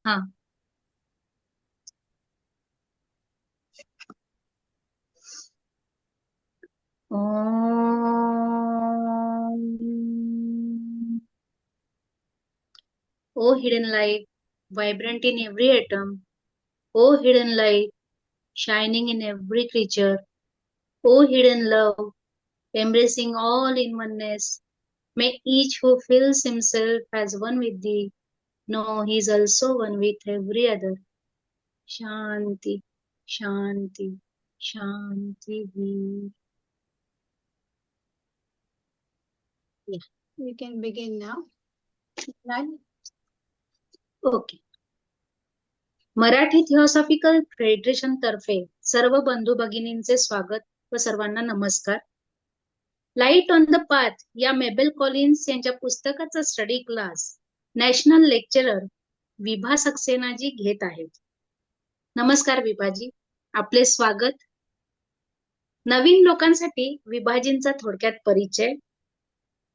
हाँ। Om. O hidden light, vibrant in every atom. O hidden light, shining in every creature. O hidden love, embracing all in oneness. May each who feels himself as one with thee know he is also one with every other. Shanti, Shanti, Shanti. Yeah, we can begin now. None? Okay. Marathi theosophical federation तर्फे सर्व बंधू भगिनींचे स्वागत व सर्वांना नमस्कार. Light on the path या मेबल Collins यांच्या पुस्तकाचा study class national lecturer Vibha सक्सेनाजी घेत आहेत. नमस्कार विभाजी, आपले स्वागत. नवीन लोकांसाठी विभाजींचा थोडक्यात परिचय.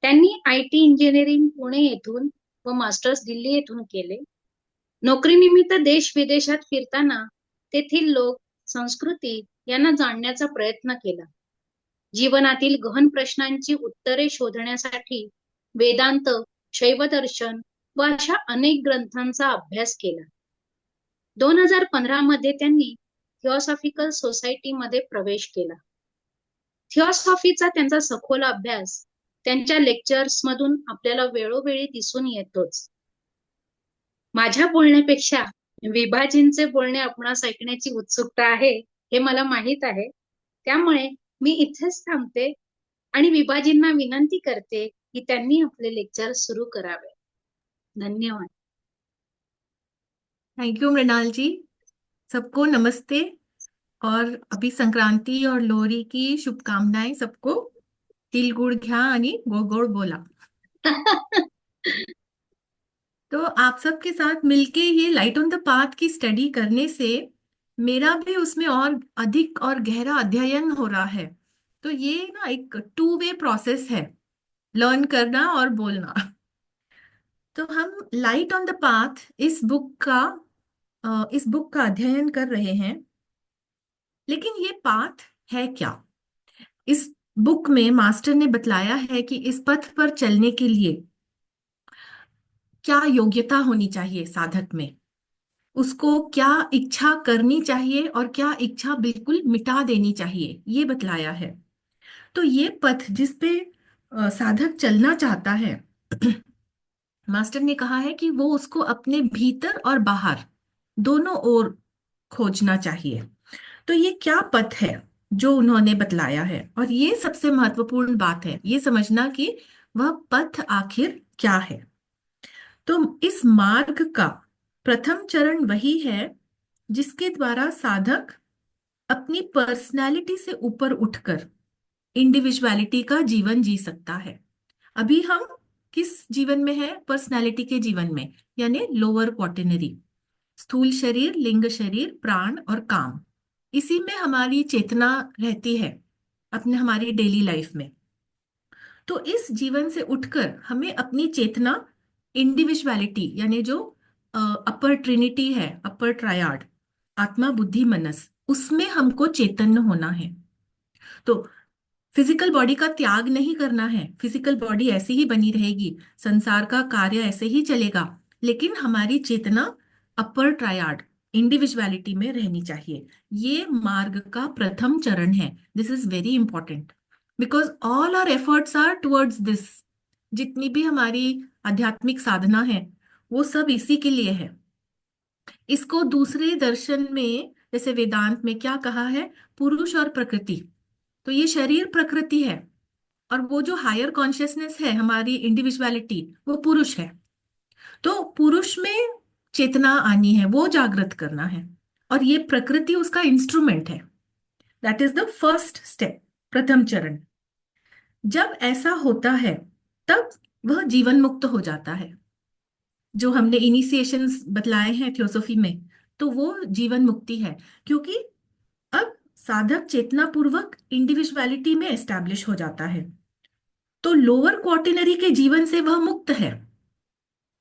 त्यांनी IT इंजिनिअरिंग पुणे येथून व मास्टर्स दिल्ली येथून केले. नोकरीनिमित्त देश विदेशात फिरताना तेथील लोक, संस्कृती यांना जाणण्याचा प्रयत्न केला. जीवनातील गहन प्रश्नांची उत्तरे शोधण्यासाठी वेदांत, शैवदर्शन व अशा अनेक ग्रंथांचा अभ्यास केला. 2015 मध्ये त्यांनी थिओसॉफिकल सोसायटीमध्ये प्रवेश केला. थिओसॉफीचा त्यांचा सखोल अभ्यास त्यांच्या लेक्चर्स मधून आपल्याला वेळोवेळी दिसून येतोच. माझ्या बोलण्यापेक्षा विभाजींचे बोलणे आपणास ऐकण्याची उत्सुकता आहे हे मला माहित आहे. त्यामुळे मी इथेच थांबते आणि विभाजींना विनंती करते की त्यांनी आपले लेक्चर सुरू करावे. धन्यवाद. थैंक यू मृणाल जी. सबको नमस्ते और अभी संक्रांति और लोहरी की शुभकामनाएं सबको. तिल गुड़ घ्या आणि गोड बोला. तो आप सबके साथ मिलके ये लाइट ऑन द पाथ की स्टडी करने से मेरा भी उसमें और अधिक और गहरा अध्ययन हो रहा है. तो ये ना एक 2 वे प्रोसेस है, लर्न करना और बोलना. तो हम लाइट ऑन द पाथ इस बुक का अध्ययन कर रहे हैं. लेकिन ये पाथ है क्या? इस बुक में मास्टर ने बतलाया है कि इस पथ पर चलने के लिए क्या योग्यता होनी चाहिए साधक में, उसको क्या इच्छा करनी चाहिए और क्या इच्छा बिल्कुल मिटा देनी चाहिए, ये बतलाया है. तो ये पथ जिस पे साधक चलना चाहता है, मास्टर ने कहा है कि वो उसको अपने भीतर और बाहर दोनों ओर खोजना चाहिए. तो ये क्या पथ है जो उन्होंने बतलाया है, और ये सबसे महत्वपूर्ण बात है ये समझना कि वह पथ आखिर क्या है. तो इस मार्ग का प्रथम चरण वही है जिसके द्वारा साधक अपनी पर्सनैलिटी से ऊपर उठकर इंडिविजुअलिटी का जीवन जी सकता है. अभी हम किस जीवन में है? पर्सनैलिटी के जीवन में, यानी लोअर क्वार्टिनरी, स्थूल शरीर, लिंग शरीर, प्राण और काम. इसी में हमारी चेतना रहती है अपने हमारी डेली लाइफ में. तो इस जीवन से उठकर हमें अपनी चेतना, इंडिविजुअलिटी यानी जो अपर ट्रिनिटी है, अपर ट्रायड, आत्मा बुद्धि मनस, उसमें हमको चैतन्य होना है. तो फिजिकल बॉडी का त्याग नहीं करना है. फिजिकल बॉडी ऐसी ही बनी रहेगी, संसार का कार्य ऐसे ही चलेगा, लेकिन हमारी चेतना अपर ट्रायड, इंडिविजुअलिटी में रहनी चाहिए. ये मार्ग का प्रथम चरण है. This is very important because all our efforts are towards this. जितनी भी हमारी आध्यात्मिक साधना है वो सब इसी के लिए है. इसको दूसरे दर्शन में जैसे वेदांत में क्या कहा है? पुरुष और प्रकृति. तो ये शरीर प्रकृति है और वो जो हायर कॉन्शियसनेस है, हमारी इंडिविजुअलिटी, वो पुरुष है. तो पुरुष में चेतना आनी है, वो जागृत करना है, और ये प्रकृति उसका इंस्ट्रूमेंट है. That is the first step, प्रथम चरण. जब ऐसा होता है तब वह जीवन मुक्त हो जाता है. जो हमने इनिशिएशंस बतलाए हैं थियोसॉफी में, तो वो जीवन मुक्ति है, क्योंकि अब साधक चेतना पूर्वक इंडिविजुअलिटी में एस्टैब्लिश हो जाता है. तो लोअर क्वार्टिनरी के जीवन से वह मुक्त है.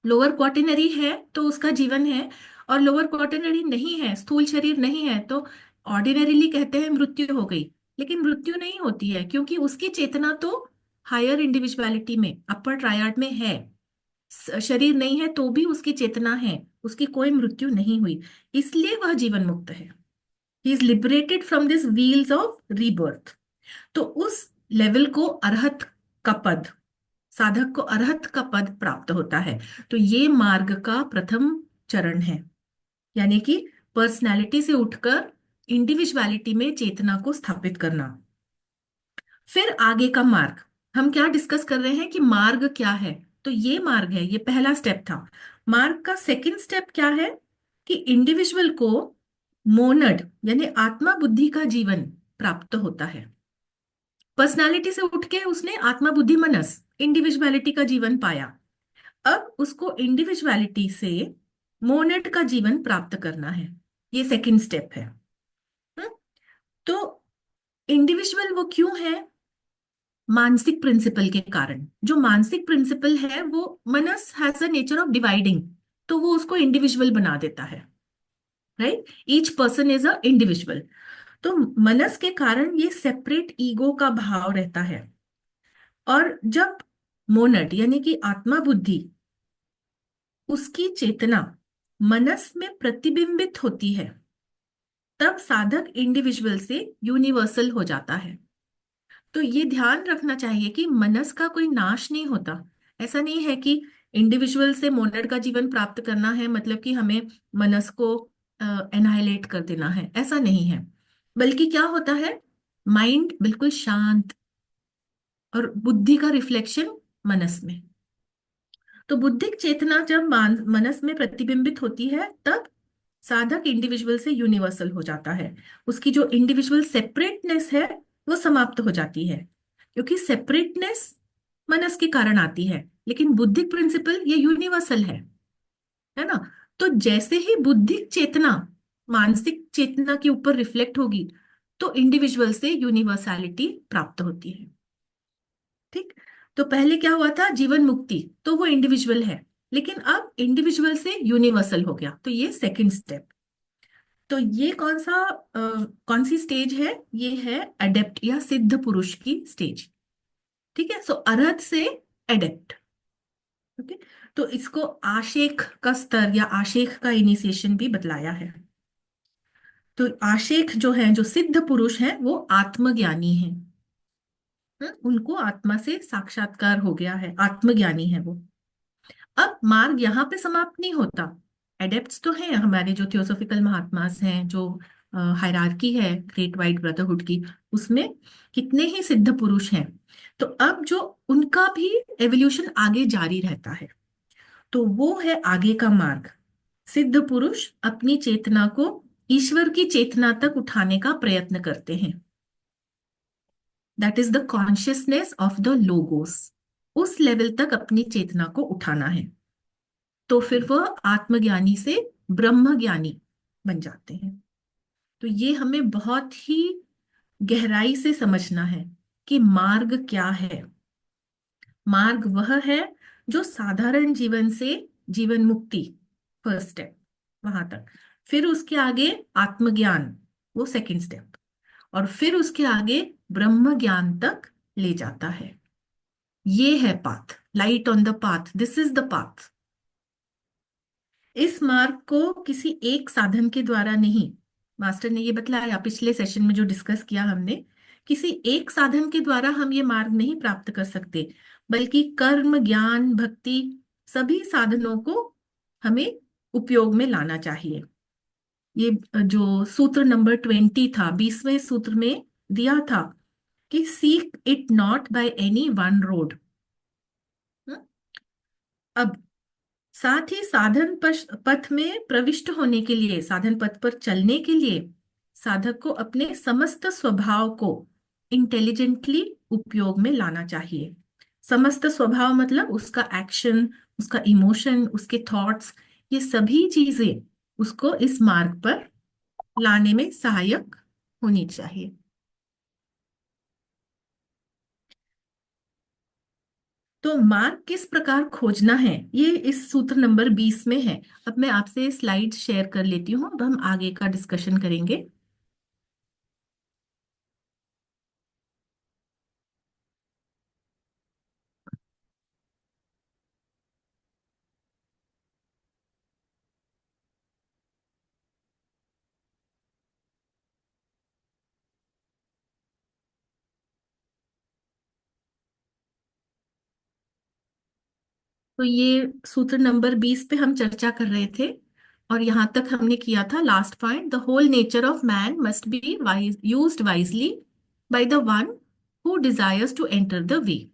लोअर क्वार्टिनरी है तो उसका जीवन है, और लोअर क्वार्टरनरी नहीं है, स्थूल शरीर नहीं है, तो ऑर्डिनरीली कहते हैं मृत्यु हो गई। लेकिन मृत्यु नहीं होती है, क्योंकि उसकी चेतना तो हायर इंडिविजुअलिटी में, अपर ट्रायड में है। शरीर नहीं है तो भी उसकी चेतना है, उसकी कोई मृत्यु नहीं हुई, इसलिए वह जीवन मुक्त है। He is liberated from this wheels of rebirth. तो उस लेवल को अरहत का पद, साधक को अरहत का पद प्राप्त होता है। तो ये मार्ग का प्रथम चरण है, यानी कि पर्सनैलिटी से उठकर इंडिविजुअलिटी में चेतना को स्थापित करना। फिर आगे का मार्ग, हम क्या डिस्कस कर रहे हैं कि मार्ग क्या है। तो ये मार्ग है, ये पहला स्टेप था। मार्ग का सेकंड स्टेप क्या है कि इंडिविजुअल को मोनड यानी आत्मा बुद्धि का जीवन प्राप्त होता है। पर्सनालिटी से उठ के उसने आत्मा बुद्धि मनस इंडिविजुअलिटी का जीवन पाया। अब उसको इंडिविजुअलिटी से मोनेट का जीवन प्राप्त करना है, ये सेकंड स्टेप है। हम्म? तो इंडिविजुअल वो क्यों है? मानसिक प्रिंसिपल के कारण। जो मानसिक प्रिंसिपल है वो मनस has a nature of dividing, तो वो उसको इंडिविजुअल बना देता है। Right, each person is a individual. तो मनस के कारण ये सेपरेट ईगो का भाव रहता है। और जब मोनड यानी कि आत्मा बुद्धि, उसकी चेतना मनस में प्रतिबिंबित होती है, तब साधक इंडिविजुअल से यूनिवर्सल हो जाता है। तो ये ध्यान रखना चाहिए कि मनस का कोई नाश नहीं होता। ऐसा नहीं है कि इंडिविजुअल से मोनड का जीवन प्राप्त करना है मतलब कि हमें मनस को एनाहिलेट कर देना है, ऐसा नहीं है। बल्कि क्या होता है, माइंड बिल्कुल शांत और बुद्धि का रिफ्लेक्शन मनस में। तो बुद्धिक चेतना जब मनस में प्रतिबिंबित होती है, तब साधक इंडिविजुअल से यूनिवर्सल हो जाता है। उसकी जो इंडिविजुअल सेपरेटनेस है वो समाप्त हो जाती है, क्योंकि सेपरेटनेस मनस के कारण आती है, लेकिन बुद्धिक प्रिंसिपल ये यूनिवर्सल है ना। तो जैसे ही बुद्धिक चेतना मानसिक चेतना के ऊपर रिफ्लेक्ट होगी, तो इंडिविजुअल से यूनिवर्सैलिटी प्राप्त होती है। ठीक, तो पहले क्या हुआ था, जीवन मुक्ति, तो वो इंडिविजुअल है, लेकिन अब इंडिविजुअल से यूनिवर्सल हो गया, तो ये सेकंड स्टेप। तो ये कौन सी स्टेज है? ये है एडेप्ट या सिद्ध पुरुष की स्टेज। ठीक है, सो अरहत से एडेप्ट। ओके, तो इसको आशेख का स्तर या आशेख का इनिशिएशन भी बतलाया है। तो आशेख जो है, जो सिद्ध पुरुष है, वो आत्मज्ञानी है। उनको आत्मा से साक्षात्कार हो गया है, आत्मज्ञानी है वो। अब मार्ग यहाँ पे समाप्त नहीं होता। एडेप्ट्स तो हैं हमारे, जो थियोसॉफिकल महात्मास हैं, जो हायरार्की है ग्रेट वाइट ब्रदरहुड की, उसमें कितने ही सिद्ध पुरुष हैं। तो अब जो उनका भी एवोल्यूशन आगे जारी रहता है, तो वो है आगे का मार्ग। सिद्ध पुरुष अपनी चेतना को ईश्वर की चेतना तक उठाने का प्रयत्न करते हैं। That is the consciousness of the logos. उस लेवल तक अपनी चेतना को उठाना है, तो फिर वह आत्मज्ञानी से ब्रह्म ज्ञानी बन जाते हैं। तो ये हमें बहुत ही गहराई से समझना है कि मार्ग क्या है। मार्ग वह है जो साधारण जीवन से जीवन मुक्ति, फर्स्ट स्टेप, वहां तक। फिर उसके आगे आत्मज्ञान, वो सेकंड स्टेप, और फिर उसके आगे ब्रह्म ज्ञान तक ले जाता है। ये है path, light on the path, this is the path. इस मार्ग को किसी एक साधन के द्वारा नहीं, मास्टर ने ये बतलाया पिछले सेशन में जो डिस्कस किया हमने, किसी एक साधन के द्वारा हम ये मार्ग नहीं प्राप्त कर सकते, बल्कि कर्म, ज्ञान, भक्ति, सभी साधनों को हमें उपयोग में लाना चाहिए। ये जो सूत्र नंबर 20 था, 20वें सूत्र में दिया था कि seek it not by any one road. अब साथ ही साधन पथ में प्रविष्ट होने के लिए, साधन पथ पर चलने के लिए, साधक को अपने समस्त स्वभाव को इंटेलिजेंटली उपयोग में लाना चाहिए। समस्त स्वभाव मतलब उसका एक्शन, उसका इमोशन, उसके थॉट्स, ये सभी चीजें उसको इस मार्ग पर लाने में सहायक होनी चाहिए। तो मार्ग किस प्रकार खोजना है, ये इस सूत्र नंबर 20 में है। अब मैं आपसे स्लाइड शेयर कर लेती हूँ, अब हम आगे का डिस्कशन करेंगे। तो ये सूत्र नंबर 20 पे हम चर्चा कर रहे थे, और यहां तक हमने किया था last point, the whole nature of man must be wise used wisely by the one who desires to enter the way.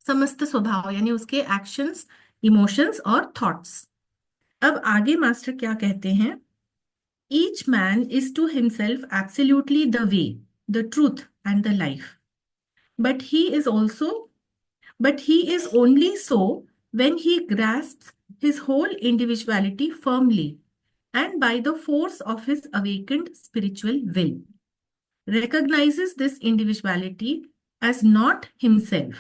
समस्त स्वभाव यानी उसके एक्शंस, इमोशंस और थॉट्स। अब आगे मास्टर क्या कहते हैं, each man is to himself absolutely the way, the truth and the life, but he is also but he is only so when he grasps his whole individuality firmly and by the force of his awakened spiritual will recognizes this individuality as not himself.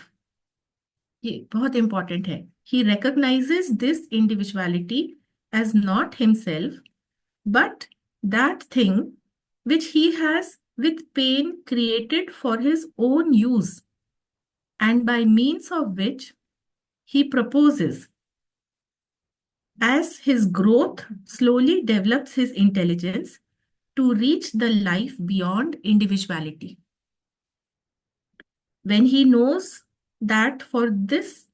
ये बहुत important है। He recognizes this individuality as not himself, but that thing which he has with pain created for his own use, and by means of which he proposes, as his growth slowly develops his intelligence, to reach the life beyond individuality. When he knows that for this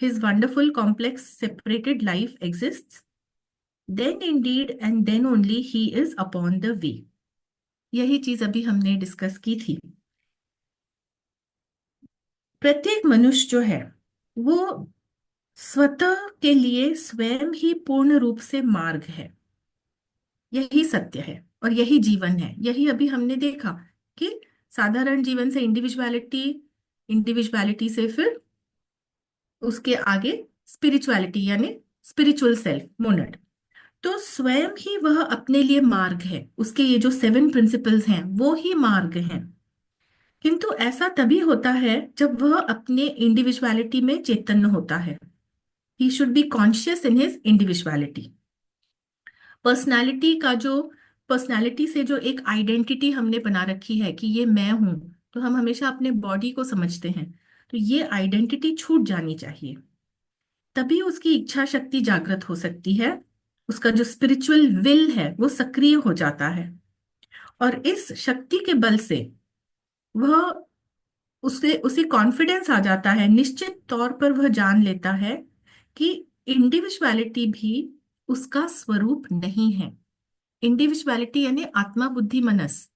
his wonderful complex separated life exists, then indeed and then only he is upon the way. यही चीज अभी हमने discuss की थी। प्रत्येक मनुष्य जो है वो स्वतः के लिए स्वयं ही पूर्ण रूप से मार्ग है। यही सत्य है और यही जीवन है। यही अभी हमने देखा कि साधारण जीवन से इंडिविजुअलिटी, इंडिविजुअलिटी से फिर उसके आगे स्पिरिचुअलिटी यानी स्पिरिचुअल सेल्फ, मोनड। तो स्वयं ही वह अपने लिए मार्ग है। उसके ये जो 7 प्रिंसिपल्स हैं वो ही मार्ग हैं। किंतु ऐसा तभी होता है जब वह अपने इंडिविजुअलिटी में चैतन्य होता है। He should be conscious in his individuality. Personality से जो एक आइडेंटिटी हमने बना रखी है कि ये मैं हूं, तो हम हमेशा अपने बॉडी को समझते हैं, तो ये आइडेंटिटी छूट जानी चाहिए। तभी उसकी इच्छा शक्ति जागृत हो सकती है, उसका जो स्पिरिचुअल विल है वो सक्रिय हो जाता है, और इस शक्ति के बल से वह उसे कॉन्फिडेंस आ जाता है। निश्चित तौर पर वह जान लेता है कि इंडिविजुअलिटी भी उसका स्वरूप नहीं है। इंडिविजुअलिटी यानी आत्मा, बुद्धि, मनस।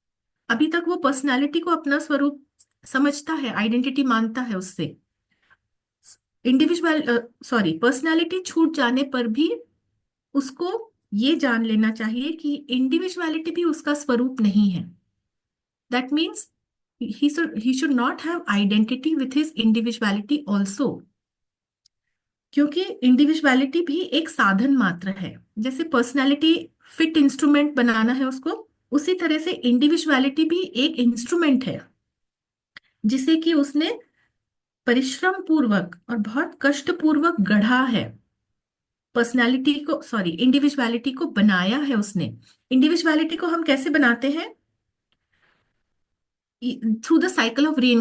अभी तक वो पर्सनालिटी को अपना स्वरूप समझता है, आइडेंटिटी मानता है उससे। पर्सनालिटी छूट जाने पर भी उसको ये जान लेना चाहिए कि इंडिविजुअलिटी भी उसका स्वरूप नहीं है। That means he should not have identity with his individuality also, क्योंकि इंडिविजुअलिटी भी एक साधन मात्र है। जैसे पर्सनालिटी फिट इंस्ट्रूमेंट बनाना है उसको, उसी तरह से इंडिविजुअलिटी भी एक इंस्ट्रूमेंट है जिसे कि उसने परिश्रम पूर्वक और बहुत कष्ट पूर्वक गढ़ा है। इंडिविजुअलिटी को बनाया है उसने। इंडिविजुअलिटी को हम कैसे बनाते हैं? थ्रू द साइकिल ऑफ री।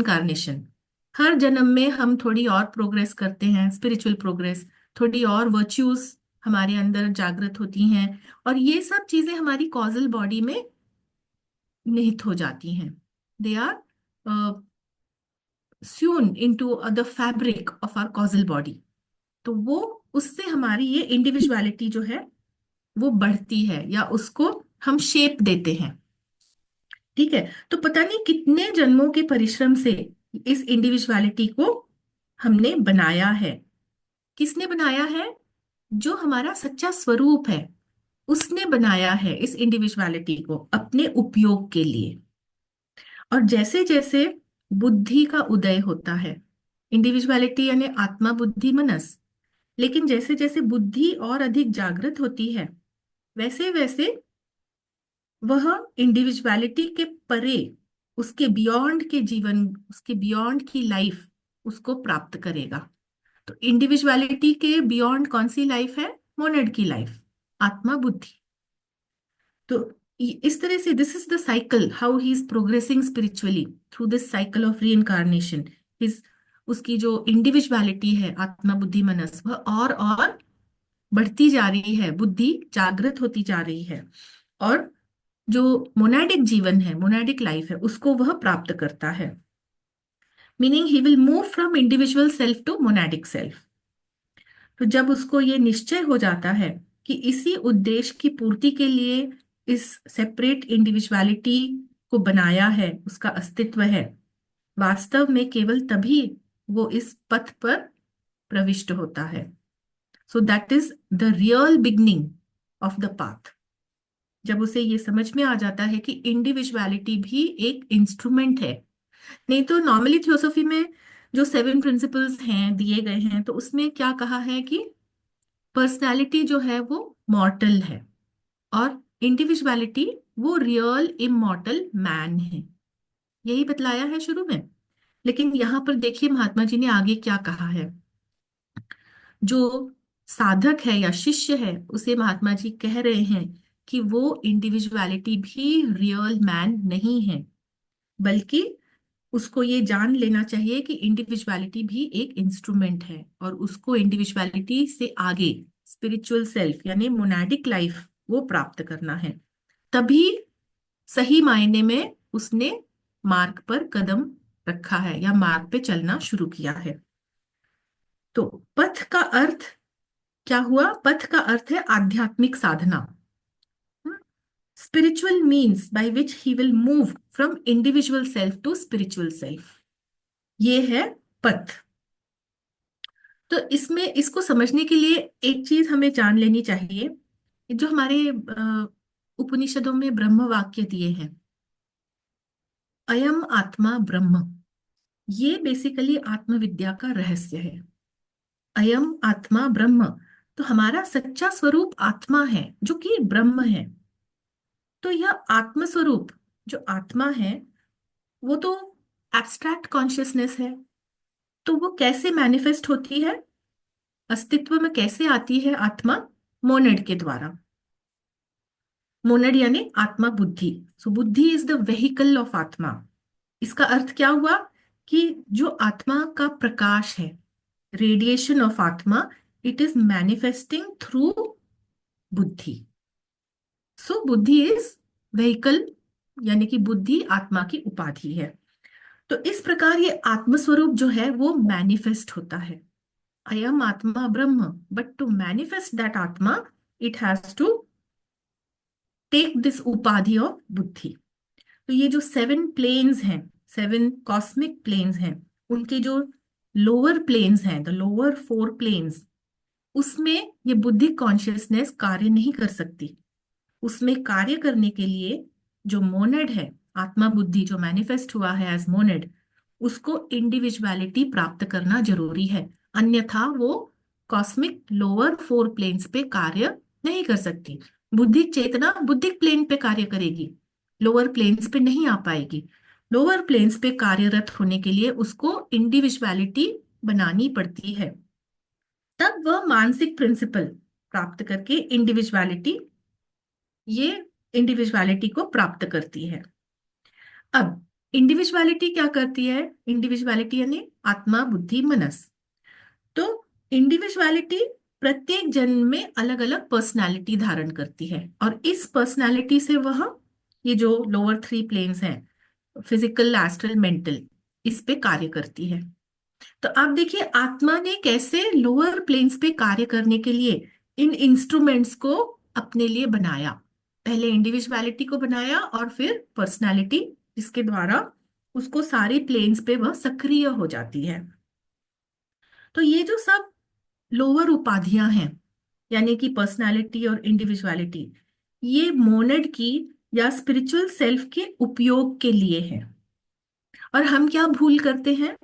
हर जन्म में हम थोड़ी और प्रोग्रेस करते हैं, स्पिरिचुअल प्रोग्रेस, थोड़ी और वर्च्यूज हमारे अंदर जागृत होती हैं, और ये सब चीजें हमारी कॉजल बॉडी में निहित हो जाती हैं। They are sewn into the fabric of our causal body. तो वो उससे हमारी ये इंडिविजुअलिटी जो है वो बढ़ती है, या उसको हम शेप देते हैं। ठीक है, तो पता नहीं कितने जन्मों के परिश्रम से इस इंडिविजुअलिटी को हमने बनाया है। किसने बनाया है? जो हमारा सच्चा स्वरूप है, उसने बनाया है इस इंडिविजुअलिटी को अपने उपयोग के लिए। और जैसे जैसे बुद्धि का उदय होता है, इंडिविजुअलिटी यानी आत्मा, बुद्धि, मनस, लेकिन जैसे जैसे बुद्धि और अधिक जागृत होती है, वैसे वैसे वह इंडिविजुअलिटी के परे, उसके बियॉन्ड के जीवन, उसके बियॉन्ड की लाइफ उसको प्राप्त करेगा। तो इंडिविजुअलिटी के बियॉन्ड कौन सी लाइफ है? मोनेड की लाइफ, आत्मा बुद्धि। तो इस तरह से this is the cycle how he is progressing spiritually through this cycle of री इनकारनेशन। हिज उसकी जो इंडिविजुअलिटी है आत्मा बुद्धि मनस, वह और बढ़ती जा रही है, बुद्धि जागृत होती जा रही है, और जो मोनाडिक जीवन है, मोनाडिक लाइफ है, उसको वह प्राप्त करता है। Meaning he will move from individual self to monadic self. तो जब उसको ये निश्चय हो जाता है कि इसी उद्देश्य की पूर्ति के लिए इस सेपरेट इंडिविजुअलिटी को बनाया है, उसका अस्तित्व है, वास्तव में केवल तभी वो इस पथ पर प्रविष्ट होता है। So that is the real beginning of the path. जब उसे ये समझ में आ जाता है कि इंडिविजुअलिटी भी एक इंस्ट्रूमेंट है। नहीं तो नॉर्मली थियोसॉफी में जो 7 प्रिंसिपल्स हैं दिए गए हैं, तो उसमें क्या कहा है कि पर्सनालिटी जो है वो मॉर्टल है, और इंडिविजुअलिटी वो रियल इमॉर्टल मैन है। यही बतलाया है शुरू में। लेकिन यहां पर देखिए महात्मा जी ने आगे क्या कहा है। जो साधक है या शिष्य है, उसे महात्मा जी कह रहे हैं कि वो इंडिविजुअलिटी भी रियल मैन नहीं है, बल्कि उसको ये जान लेना चाहिए कि इंडिविजुअलिटी भी एक इंस्ट्रूमेंट है, और उसको इंडिविजुअलिटी से आगे स्पिरिचुअल सेल्फ यानी मोनाडिक लाइफ वो प्राप्त करना है। तभी सही मायने में उसने मार्ग पर कदम रखा है या मार्ग पे चलना शुरू किया है। तो पथ का अर्थ क्या हुआ? पथ का अर्थ है आध्यात्मिक साधना, spiritual means by which he will move from individual self to spiritual self. ये है पथ। तो इसमें इसको समझने के लिए एक चीज हमें जान लेनी चाहिए। जो हमारे उपनिषदों में ब्रह्म वाक्य दिए हैं, अयम आत्मा ब्रह्म, ये बेसिकली आत्मविद्या का रहस्य है। अयम आत्मा ब्रह्म, तो हमारा सच्चा स्वरूप आत्मा है जो कि ब्रह्म है। तो यह आत्म स्वरूप जो आत्मा है वो तो एब्स्ट्रैक्ट कॉन्शियसनेस है। तो वो कैसे मैनिफेस्ट होती है, अस्तित्व में कैसे आती है आत्मा? मोनेड के द्वारा। मोनेड यानी आत्मा बुद्धि। सो बुद्धि इज द वेहिकल ऑफ आत्मा। इसका अर्थ क्या हुआ कि जो आत्मा का प्रकाश है, रेडिएशन ऑफ आत्मा, इट इज मैनिफेस्टिंग थ्रू बुद्धि। सो बुद्धि इज वेहिकल, यानी कि बुद्धि आत्मा की उपाधि है। तो इस प्रकार ये आत्मस्वरूप जो है वो मैनिफेस्ट होता है। अयम आत्मा ब्रह्म, but to manifest that atma it has to take this upadhi of buddhi. तो ये जो 7 प्लेन्स हैं, 7 कॉस्मिक प्लेन्स हैं, उनके जो लोअर प्लेन्स हैं, द लोअर 4 प्लेन्स, उसमें ये बुद्धि कॉन्शियसनेस कार्य नहीं कर सकती। उसमें कार्य करने के लिए जो मोनेड है, आत्मा बुद्धि जो मैनिफेस्ट हुआ है एज मोनेड, उसको इंडिविजुअलिटी प्राप्त करना जरूरी है। अन्यथा वो कॉस्मिक लोअर 4 प्लेन्स पे कार्य नहीं कर सकती। बुद्धिक चेतना बुद्धिक प्लेन पे कार्य करेगी, लोअर प्लेन्स पे नहीं आ पाएगी। लोअर प्लेन्स पे कार्यरत होने के लिए उसको इंडिविजुअलिटी बनानी पड़ती है। तब वह मानसिक प्रिंसिपल प्राप्त करके ये इंडिविजुअलिटी को प्राप्त करती है। अब इंडिविजुअलिटी क्या करती है? इंडिविजुअलिटी यानी आत्मा बुद्धि मनस। तो इंडिविजुअलिटी प्रत्येक जन्म में अलग अलग पर्सनालिटी धारण करती है, और इस पर्सनालिटी से वह ये जो लोअर 3 प्लेन्स हैं, फिजिकल एस्ट्रल मेंटल, इस पे कार्य करती है। तो आप देखिए आत्मा ने कैसे लोअर प्लेन्स पे कार्य करने के लिए इन इंस्ट्रूमेंट्स को अपने लिए बनाया। पहले इंडिविजुअलिटी को बनाया और फिर पर्सनालिटी, जिसके द्वारा उसको सारी प्लेन्स पे वह सक्रिय हो जाती है। तो ये जो सब लोअर उपाधियां हैं, यानी कि पर्सनालिटी और इंडिविजुअलिटी, ये मोनेड की या स्पिरिचुअल सेल्फ के उपयोग के लिए है। और हम क्या भूल करते हैं?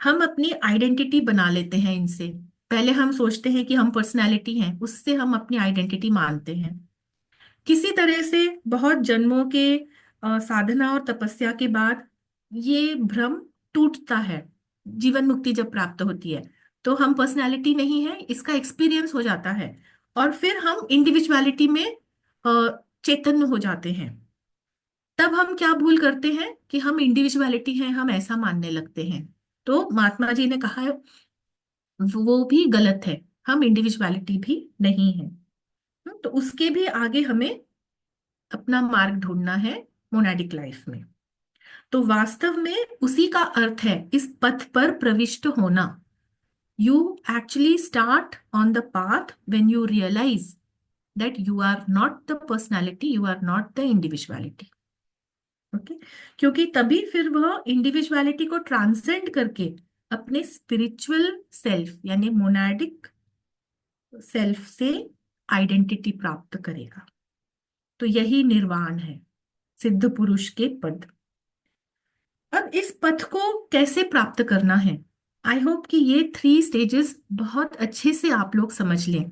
हम अपनी आइडेंटिटी बना लेते हैं इनसे। पहले हम सोचते हैं कि हम पर्सनालिटी हैं, उससे हम अपनी आइडेंटिटी मानते हैं। किसी तरह से बहुत जन्मों के साधना और तपस्या के बाद ये भ्रम टूटता है। जीवन मुक्ति जब प्राप्त होती है तो हम पर्सनालिटी नहीं है, इसका एक्सपीरियंस हो जाता है, और फिर हम इंडिविजुअलिटी में चैतन्य हो जाते हैं। तब हम क्या भूल करते हैं कि हम इंडिविजुअलिटी हैं, हम ऐसा मानने लगते हैं। तो महात्मा जी ने कहा है वो भी गलत है, हम इंडिविजुअलिटी भी नहीं है। तो उसके भी आगे हमें अपना मार्ग ढूंढना है मोनाडिक लाइफ में। तो वास्तव में उसी का अर्थ है इस पथ पर प्रविष्ट होना। You actually start on the path when you realise that you are not the personality, you are not the individuality. Okay, क्योंकि तभी फिर वह इंडिविजुअलिटी को ट्रांसेंड करके अपने स्पिरिचुअल सेल्फ यानी मोनाडिक सेल्फ से आइडेंटिटी प्राप्त करेगा। तो यही निर्वाण है, सिद्ध पुरुष के पद। अब इस पथ को कैसे प्राप्त करना है, आई होप कि ये 3 स्टेजेस बहुत अच्छे से आप लोग समझ लें,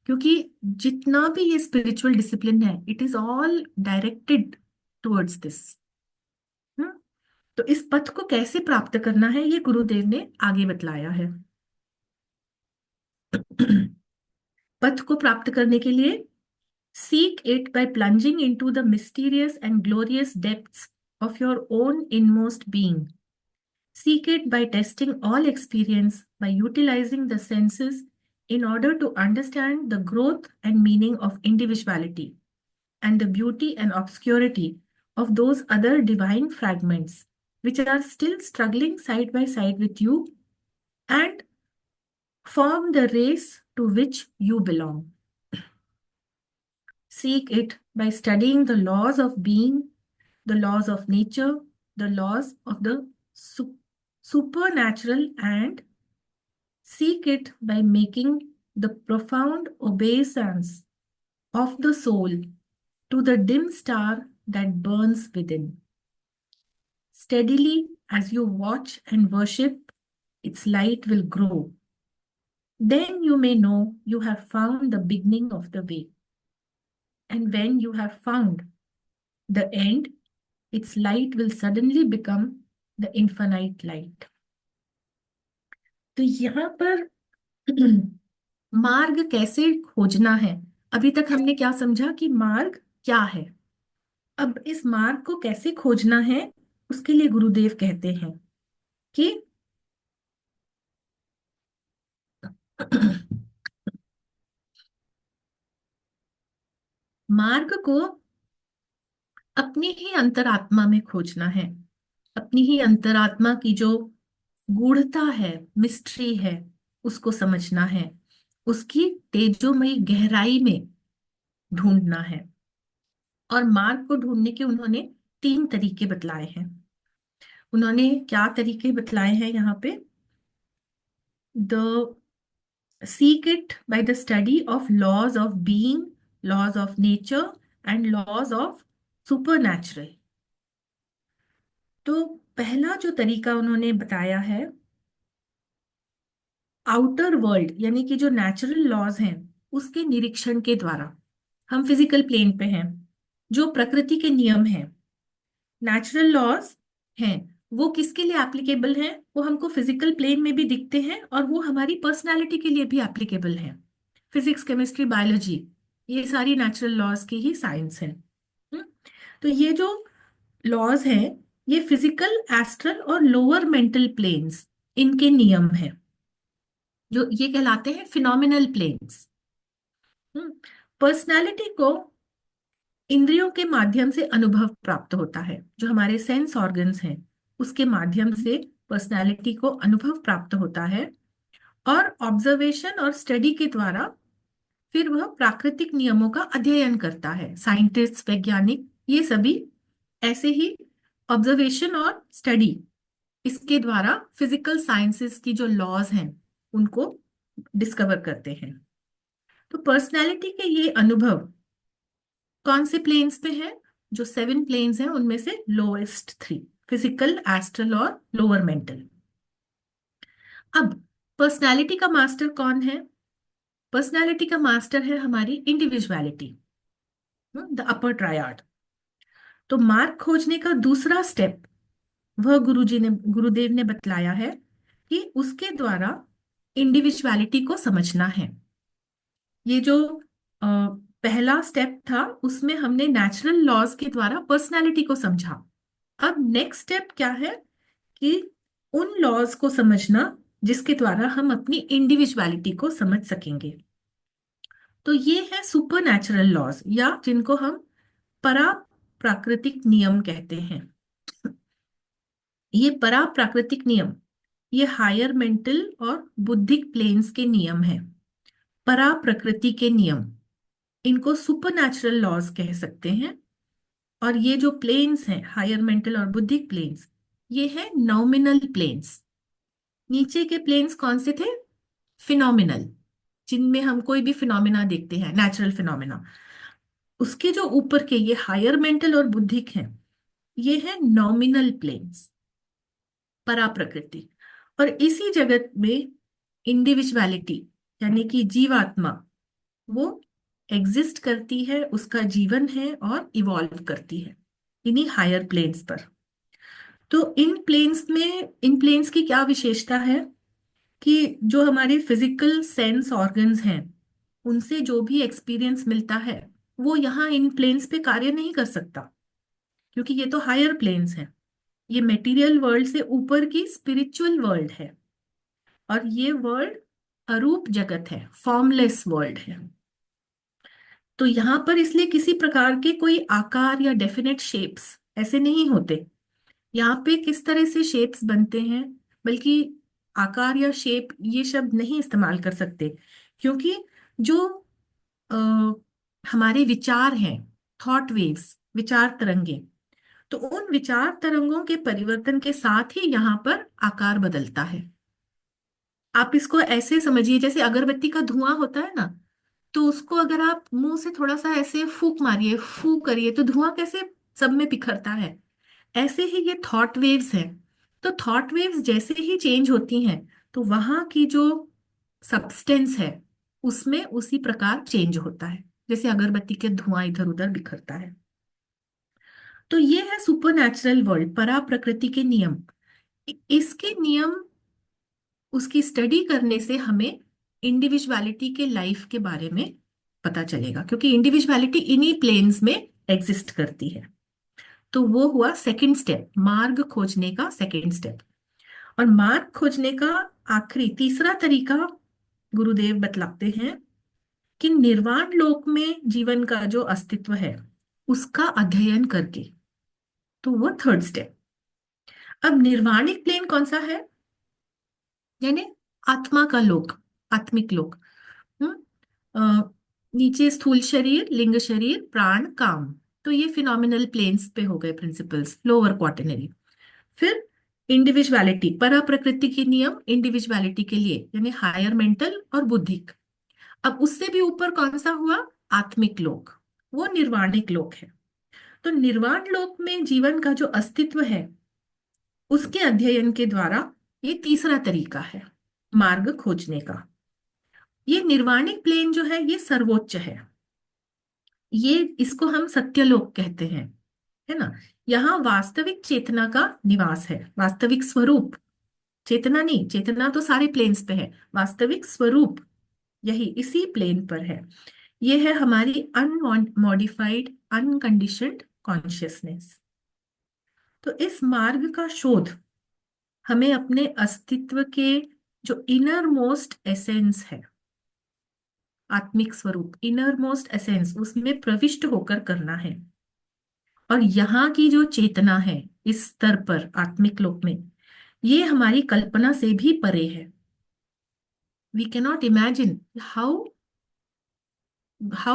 क्योंकि जितना भी ये स्पिरिचुअल डिसिप्लिन है it is all directed towards this. तो इस पथ को कैसे प्राप्त करना है ये गुरुदेव ने आगे बतलाया है। पथ को प्राप्त करने के लिए seek it by plunging into the mysterious and glorious depths of your own inmost being. Seek it by testing all experience, by utilizing the senses in order to understand the growth and meaning of individuality and the beauty and obscurity of those other divine fragments which are still struggling side by side with you and form the race to which you belong. Seek it by studying the laws of being, the laws of nature, the laws of the supernatural, and seek it by making the profound obeisance of the soul to the dim star that burns within. Steadily, as you watch and worship, its light will grow. Then you may know you have found the beginning of the way. And when you have found the end, its light will suddenly become the infinite light. तो यहाँ पर मार्ग कैसे खोजना है, अभी तक हमने क्या समझा कि मार्ग क्या है। अब इस मार्ग को कैसे खोजना है उसके लिए गुरुदेव कहते हैं कि मार्ग को अपनी ही अंतरात्मा में खोजना है। अपनी ही अंतरात्मा की जो गूढ़ता है, मिस्ट्री है, उसको समझना है, उसकी तेजोमयी गहराई में ढूंढना है। और मार्ग को ढूंढने के उन्होंने 3 तरीके बतलाए हैं। उन्होंने क्या तरीके बतलाए हैं यहाँ पे? The seek it by the study of laws of being, laws of nature and laws of supernatural। तो पहला जो तरीका उन्होंने बताया है, आउटर वर्ल्ड यानी कि जो नेचुरल लॉज हैं उसके निरीक्षण के द्वारा। हम फिजिकल प्लेन पे हैं, जो प्रकृति के नियम हैं, नेचुरल लॉज हैं, वो किसके लिए एप्लीकेबल हैं? वो हमको फिजिकल प्लेन में भी दिखते हैं और वो हमारी पर्सनालिटी के लिए भी एप्लीकेबल हैं। फिजिक्स, केमिस्ट्री, बायोलॉजी, ये सारी नेचुरल लॉज की ही साइंस है। तो ये जो लॉज हैं ये फिजिकल, एस्ट्रल और लोअर मेंटल प्लेन्स, इनके नियम हैं, जो ये कहलाते हैं फिनोमिनल प्लेन्स। पर्सनालिटी को इंद्रियों के माध्यम से अनुभव प्राप्त होता है, जो हमारे सेंस ऑर्गन्स हैं उसके माध्यम से पर्सनालिटी को अनुभव प्राप्त होता है। और ऑब्जर्वेशन और स्टडी के द्वारा फिर वह प्राकृतिक नियमों का अध्ययन करता है। साइंटिस्ट, वैज्ञानिक, ये सभी ऐसे ही ऑब्जर्वेशन और स्टडी, इसके द्वारा फिजिकल साइंसेस की जो लॉज हैं उनको डिस्कवर करते हैं। तो पर्सनैलिटी के ये अनुभव कौन से प्लेन्स पे हैं? जो 7 प्लेन्स हैं उनमें से लोएस्ट 3, फिजिकल, एस्ट्रल और लोअर मेंटल। अब पर्सनैलिटी का मास्टर कौन है? पर्सनैलिटी का मास्टर है हमारी इंडिविजुअलिटी, द अपर ट्रायड। तो मार्ग खोजने का दूसरा स्टेप वह गुरुदेव ने बतलाया है कि उसके द्वारा इंडिविजुअलिटी को समझना है। ये जो पहला स्टेप था उसमें हमने नेचुरल लॉज के द्वारा पर्सनालिटी को समझा। अब नेक्स्ट स्टेप क्या है कि उन लॉज को समझना जिसके द्वारा हम अपनी इंडिविजुअलिटी को समझ सकेंगे। तो ये है सुपर नेचुरल लॉज, या जिनको हम परा प्राकृतिक नियम कहते हैं। ये परा प्राकृतिक नियम ये हायर मेंटल और बुद्धिक प्लेन्स के नियम हैं। परा प्रकृति के नियम, इनको सुपर नेचुरल लॉज कह सकते हैं। और ये जो प्लेन्स हैं, हायर मेंटल और बुद्धिक प्लेन्स, ये है नॉमिनल प्लेन्स। नीचे के प्लेन्स कौन से थे? फिनोमिनल, जिनमें हम कोई भी फिनोमिना देखते हैं, नेचुरल फिनोमिना। उसके जो ऊपर के ये हायर मेंटल और बुद्धिक हैं, ये है नॉमिनल प्लेन्स, परा प्रकृति। और इसी जगत में इंडिविजुअलिटी यानी कि जीवात्मा वो एग्जिस्ट करती है, उसका जीवन है और इवॉल्व करती है इन्हीं हायर प्लेन्स पर। तो इन प्लेन्स की क्या विशेषता है कि जो हमारे फिजिकल सेंस ऑर्गन्स हैं उनसे जो भी एक्सपीरियंस मिलता है वो यहाँ इन प्लेन्स पे कार्य नहीं कर सकता, क्योंकि ये तो हायर प्लेन्स हैं। ये मटेरियल वर्ल्ड से ऊपर की स्पिरिचुअल वर्ल्ड है, और ये वर्ल्ड अरूप जगत है, फॉर्मलेस वर्ल्ड है। तो यहाँ पर इसलिए किसी प्रकार के कोई आकार या डेफिनेट शेप्स ऐसे नहीं होते। यहाँ पे किस तरह से शेप्स बनते हैं, बल्कि आकार या शेप ये शब्द नहीं इस्तेमाल कर सकते, क्योंकि जो अ, हमारे विचार हैं, थॉट वेव्स, विचार तरंगे, तो उन विचार तरंगों के परिवर्तन के साथ ही यहाँ पर आकार बदलता है। आप इसको ऐसे समझिए जैसे अगरबत्ती का धुआं होता है ना, तो उसको अगर आप मुंह से थोड़ा सा ऐसे फूंक मारिए, फू करिए, तो धुआं कैसे सब में बिखरता है। ऐसे ही ये थॉट वेव्स हैं। तो थॉट वेव्स जैसे ही चेंज होती हैं तो वहां की जो सब्सटेंस है उसमें उसी प्रकार चेंज होता है, जैसे अगरबत्ती के धुआं इधर उधर बिखरता है। तो ये है सुपर नेचुरल वर्ल्ड, परा प्रकृति के नियम। इसके नियम, उसकी स्टडी करने से हमें इंडिविजुअलिटी के लाइफ के बारे में पता चलेगा, क्योंकि इंडिविजुअलिटी इन्हीं प्लेन्स में एग्जिस्ट करती है। तो वो हुआ सेकंड स्टेप, मार्ग खोजने का सेकंड स्टेप। और मार्ग खोजने का आखिरी तीसरा तरीका गुरुदेव बतलाते हैं कि निर्वाण लोक में जीवन का जो अस्तित्व है उसका अध्ययन करके। तो वो थर्ड स्टेप। अब निर्वाणिक प्लेन कौन सा है? यानी आत्मा का लोक, आत्मिक लोक। हम्म, अ, नीचे स्थूल शरीर, लिंग शरीर, प्राण, काम, तो ये फिनोमिनल प्लेन्स पे हो गए प्रिंसिपल्स, लोअर क्वार्टिनरी। फिर इंडिविजुअलिटी, परा प्रकृति के नियम इंडिविजुअलिटी के लिए, यानी हायर मेंटल और बुद्धिक। अब उससे भी ऊपर कौन सा हुआ? आत्मिक लोक, वो निर्वाणिक लोक है। तो निर्वाण लोक में जीवन का जो अस्तित्व है उसके अध्ययन के द्वारा ये तीसरा तरीका है मार्ग खोजने का। ये निर्वाणिक प्लेन जो है ये सर्वोच्च है। ये इसको हम सत्यलोक कहते हैं, है ना। यहाँ वास्तविक चेतना का निवास है, वास्तविक स्वरूप, चेतना नहीं, चेतना तो सारे प्लेन्स पे है, वास्तविक स्वरूप यही इसी प्लेन पर है। ये है हमारी अनमॉडिफाइड अनकंडीशनड कॉन्शियसनेस। तो इस मार्ग का शोध हमें अपने अस्तित्व के जो इनर मोस्ट एसेंस है, आत्मिक स्वरूप, इनर मोस्ट एसेंस, उसमें प्रविष्ट होकर करना है। और यहाँ की जो चेतना है इस स्तर पर आत्मिक लोक में, ये हमारी कल्पना से भी परे है। We cannot imagine how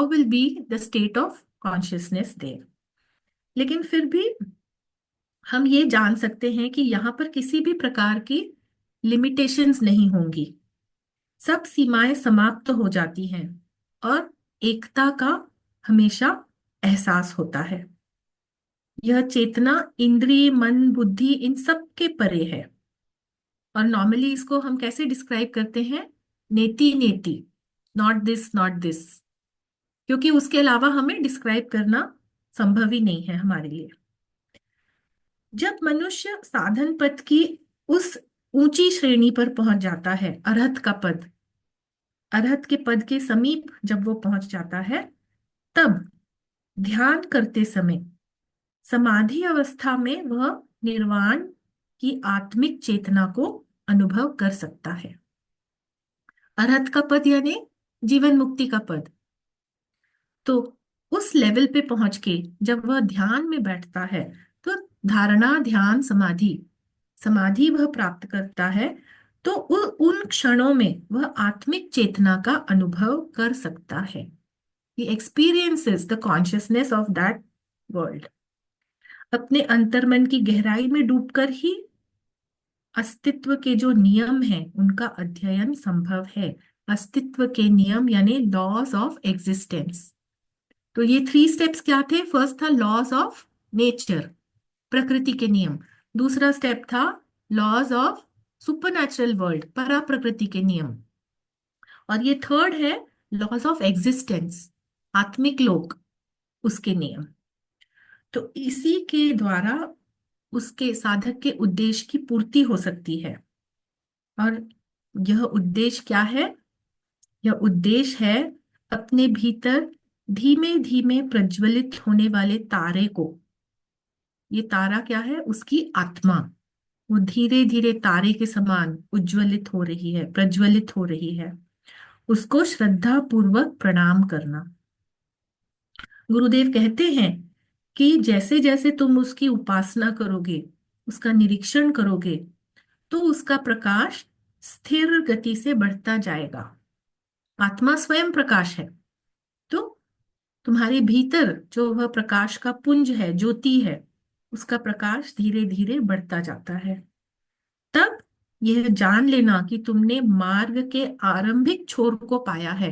will be the state of consciousness there. लेकिन फिर भी हम ये जान सकते हैं कि यहाँ पर किसी भी प्रकार की लिमिटेशंस नहीं होंगी, सब सीमाएं समाप्त हो जाती हैं और एकता का हमेशा एहसास होता है। यह चेतना इंद्रिय, मन, बुद्धि इन सब के परे है। और नॉर्मली इसको हम कैसे डिस्क्राइब करते हैं? नेति नेति, नॉट दिस नॉट दिस, क्योंकि उसके अलावा हमें डिस्क्राइब करना संभव ही नहीं है हमारे लिए। जब मनुष्य साधन पथ की उस ऊंची श्रेणी पर पहुंच जाता है, अरहत का पद, अरहत के पद के समीप जब वो पहुंच जाता है, तब ध्यान करते समय समाधि अवस्था में वह निर्वाण की आत्मिक चेतना को अनुभव कर सकता है। अरहत का पद यानी जीवन मुक्ति का पद। तो उस लेवल पे पहुंच के जब वह ध्यान में बैठता है, तो धारणा, ध्यान, समाधि, समाधि वह प्राप्त करता है, तो उन क्षणों में वह आत्मिक चेतना का अनुभव कर सकता है। He experiences the consciousness of that world. अपने अंतर्मन की गहराई में डूबकर ही अस्तित्व के जो नियम हैं उनका अध्ययन संभव है। अस्तित्व के नियम यानी लॉज ऑफ एग्जिस्टेंस। तो ये 3 स्टेप्स क्या थे? फर्स्ट था लॉज ऑफ नेचर, प्रकृति के नियम। दूसरा स्टेप था लॉज ऑफ सुपरनैचुरल वर्ल्ड, परा प्रकृति के नियम। और ये थर्ड है लॉज ऑफ एग्जिस्टेंस, आत्मिक लोक, उसके नियम। तो इसी के द्वारा उसके साधक के उद्देश्य की पूर्ति हो सकती है। और यह उद्देश्य क्या है? यह उद्देश्य है अपने भीतर धीमे धीमे प्रज्वलित होने वाले तारे को, ये तारा क्या है? उसकी आत्मा, वो धीरे धीरे तारे के समान उज्ज्वलित हो रही है, प्रज्वलित हो रही है, उसको श्रद्धा पूर्वक प्रणाम करना। गुरुदेव कहते हैं कि जैसे जैसे तुम उसकी उपासना करोगे, उसका निरीक्षण करोगे, तो उसका प्रकाश स्थिर गति से बढ़ता जाएगा। आत्मा स्वयं प्रकाश है, तो तुम्हारे भीतर जो वह प्रकाश का पुंज है, ज्योति है, उसका प्रकाश धीरे धीरे बढ़ता जाता है। तब यह जान लेना कि तुमने मार्ग के आरंभिक छोर को पाया है।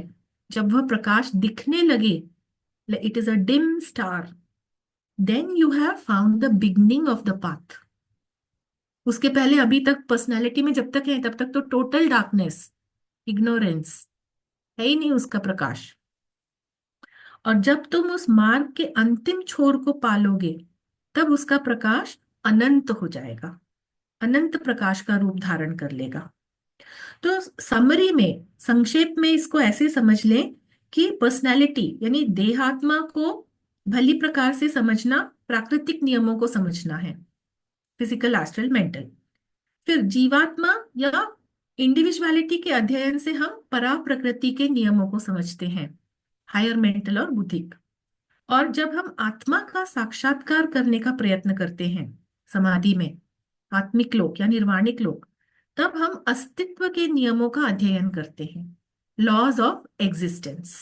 जब वह प्रकाश दिखने लगे, it is a dim star, then you have found the beginning of the path. उसके पहले अभी तक पर्सनैलिटी में जब तक है तब तक तो टोटल डार्कनेस, इग्नोरेंस है ही नहीं उसका प्रकाश। और जब तुम उस मार्ग के अंतिम छोर को पालोगे, तब उसका प्रकाश अनंत हो जाएगा, अनंत प्रकाश का रूप धारण कर लेगा। तो समरी में, संक्षेप में इसको ऐसे समझ लें कि पर्सनैलिटी यानी देहात्मा को भली प्रकार से समझना, प्राकृतिक नियमों को समझना है, फिजिकल, एस्ट्रल, मेंटल। फिर जीवात्मा या इंडिविजुअलिटी के अध्ययन से हम परा प्रकृति के नियमों को समझते हैं, हायर मेंटल और बुद्धिक। और जब हम आत्मा का साक्षात्कार करने का प्रयत्न करते हैं समाधि में, आत्मिक लोक या निर्वाणिक लोक, तब हम अस्तित्व के नियमों का अध्ययन करते हैं, लॉज ऑफ एग्जिस्टेंस।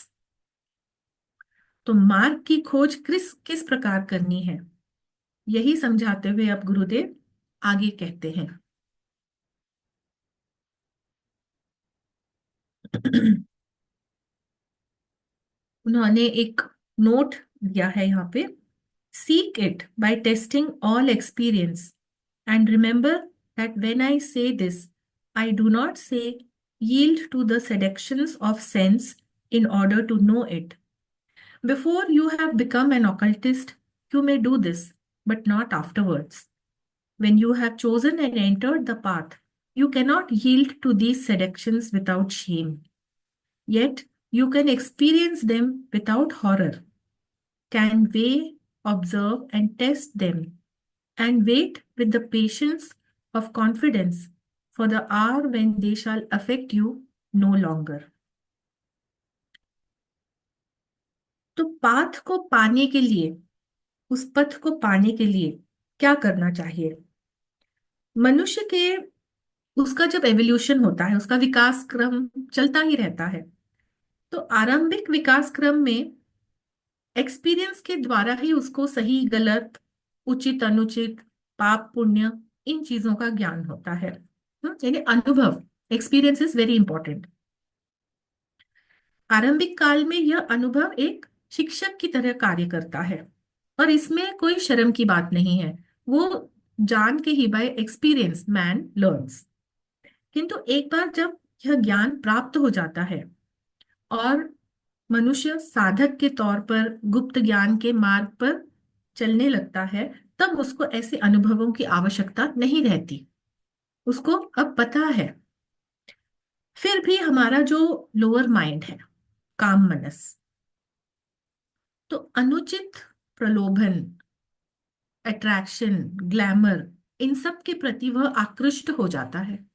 तो मार्ग की खोज किस किस प्रकार करनी है, यही समझाते हुए अब गुरुदेव आगे कहते हैं। उन्होंने एक नोट दिया है यहाँ पे, seek it by testing all experience and remember that when I से दिस आई डू नॉट से yield to the seductions of sense in order to know it. Before you have become an occultist, you may do this, but not afterwards. When you have chosen and entered the path, you cannot yield to these seductions without shame. Yet, you can experience them without horror, can weigh, observe, and test them, and wait with the patience of confidence for the hour when they shall affect you no longer. तो path को पाने के लिए, उस पथ को पाने के लिए क्या करना चाहिए? मनुष्य के, उसका जब एवोल्यूशन होता है, उसका विकास क्रम चलता ही रहता है। तो आरंभिक विकास क्रम में एक्सपीरियंस के द्वारा ही उसको सही गलत, उचित अनुचित, पाप पुण्य, इन चीजों का ज्ञान होता है। यानी अनुभव, एक्सपीरियंस इज वेरी इंपॉर्टेंट। आरंभिक काल में यह अनुभव एक शिक्षक की तरह कार्य करता है, और इसमें कोई शर्म की बात नहीं है। वो जान के ही, बाय एक्सपीरियंस मैन लर्न्स। किंतु एक बार जब यह ज्ञान प्राप्त हो जाता है और मनुष्य साधक के तौर पर गुप्त ज्ञान के मार्ग पर चलने लगता है, तब उसको ऐसे अनुभवों की आवश्यकता नहीं रहती। उसको अब पता है। फिर भी हमारा जो लोअर माइंड है, काम मनस, तो अनुचित प्रलोभन, अट्रैक्शन, ग्लैमर, इन सब के प्रति वह आकृष्ट हो जाता है।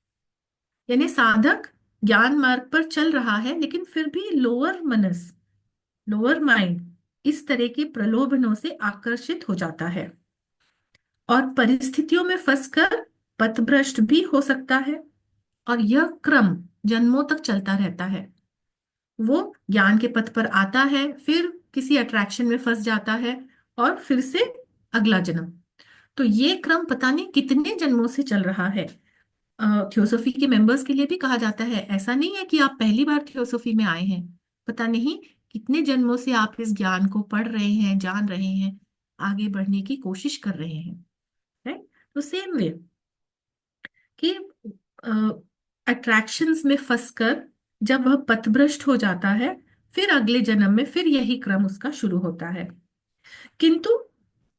यानी साधक ज्ञान मार्ग पर चल रहा है, लेकिन फिर भी लोअर मनस, लोअर माइंड इस तरह के प्रलोभनों से आकर्षित हो जाता है और परिस्थितियों में फंसकर पथभ्रष्ट भी हो सकता है। और यह क्रम जन्मों तक चलता रहता है। वो ज्ञान के पथ पर आता है, फिर किसी अट्रैक्शन में फंस जाता है, और फिर से अगला जन्म। तो ये क्रम पता नहीं कितने जन्मों से चल रहा है। थियोसॉफी के मेंबर्स के लिए भी कहा जाता है, ऐसा नहीं है कि आप पहली बार थियोसॉफी में आए हैं। पता नहीं कितने जन्मों से आप इस ज्ञान को पढ़ रहे हैं, जान रहे हैं, आगे बढ़ने की कोशिश कर रहे हैं। राइट। तो सेम वे कि अट्रैक्शंस में फंसकर जब वह पथभ्रष्ट हो जाता है, फिर अगले जन्म में फिर यही क्रम उसका शुरू होता है। किंतु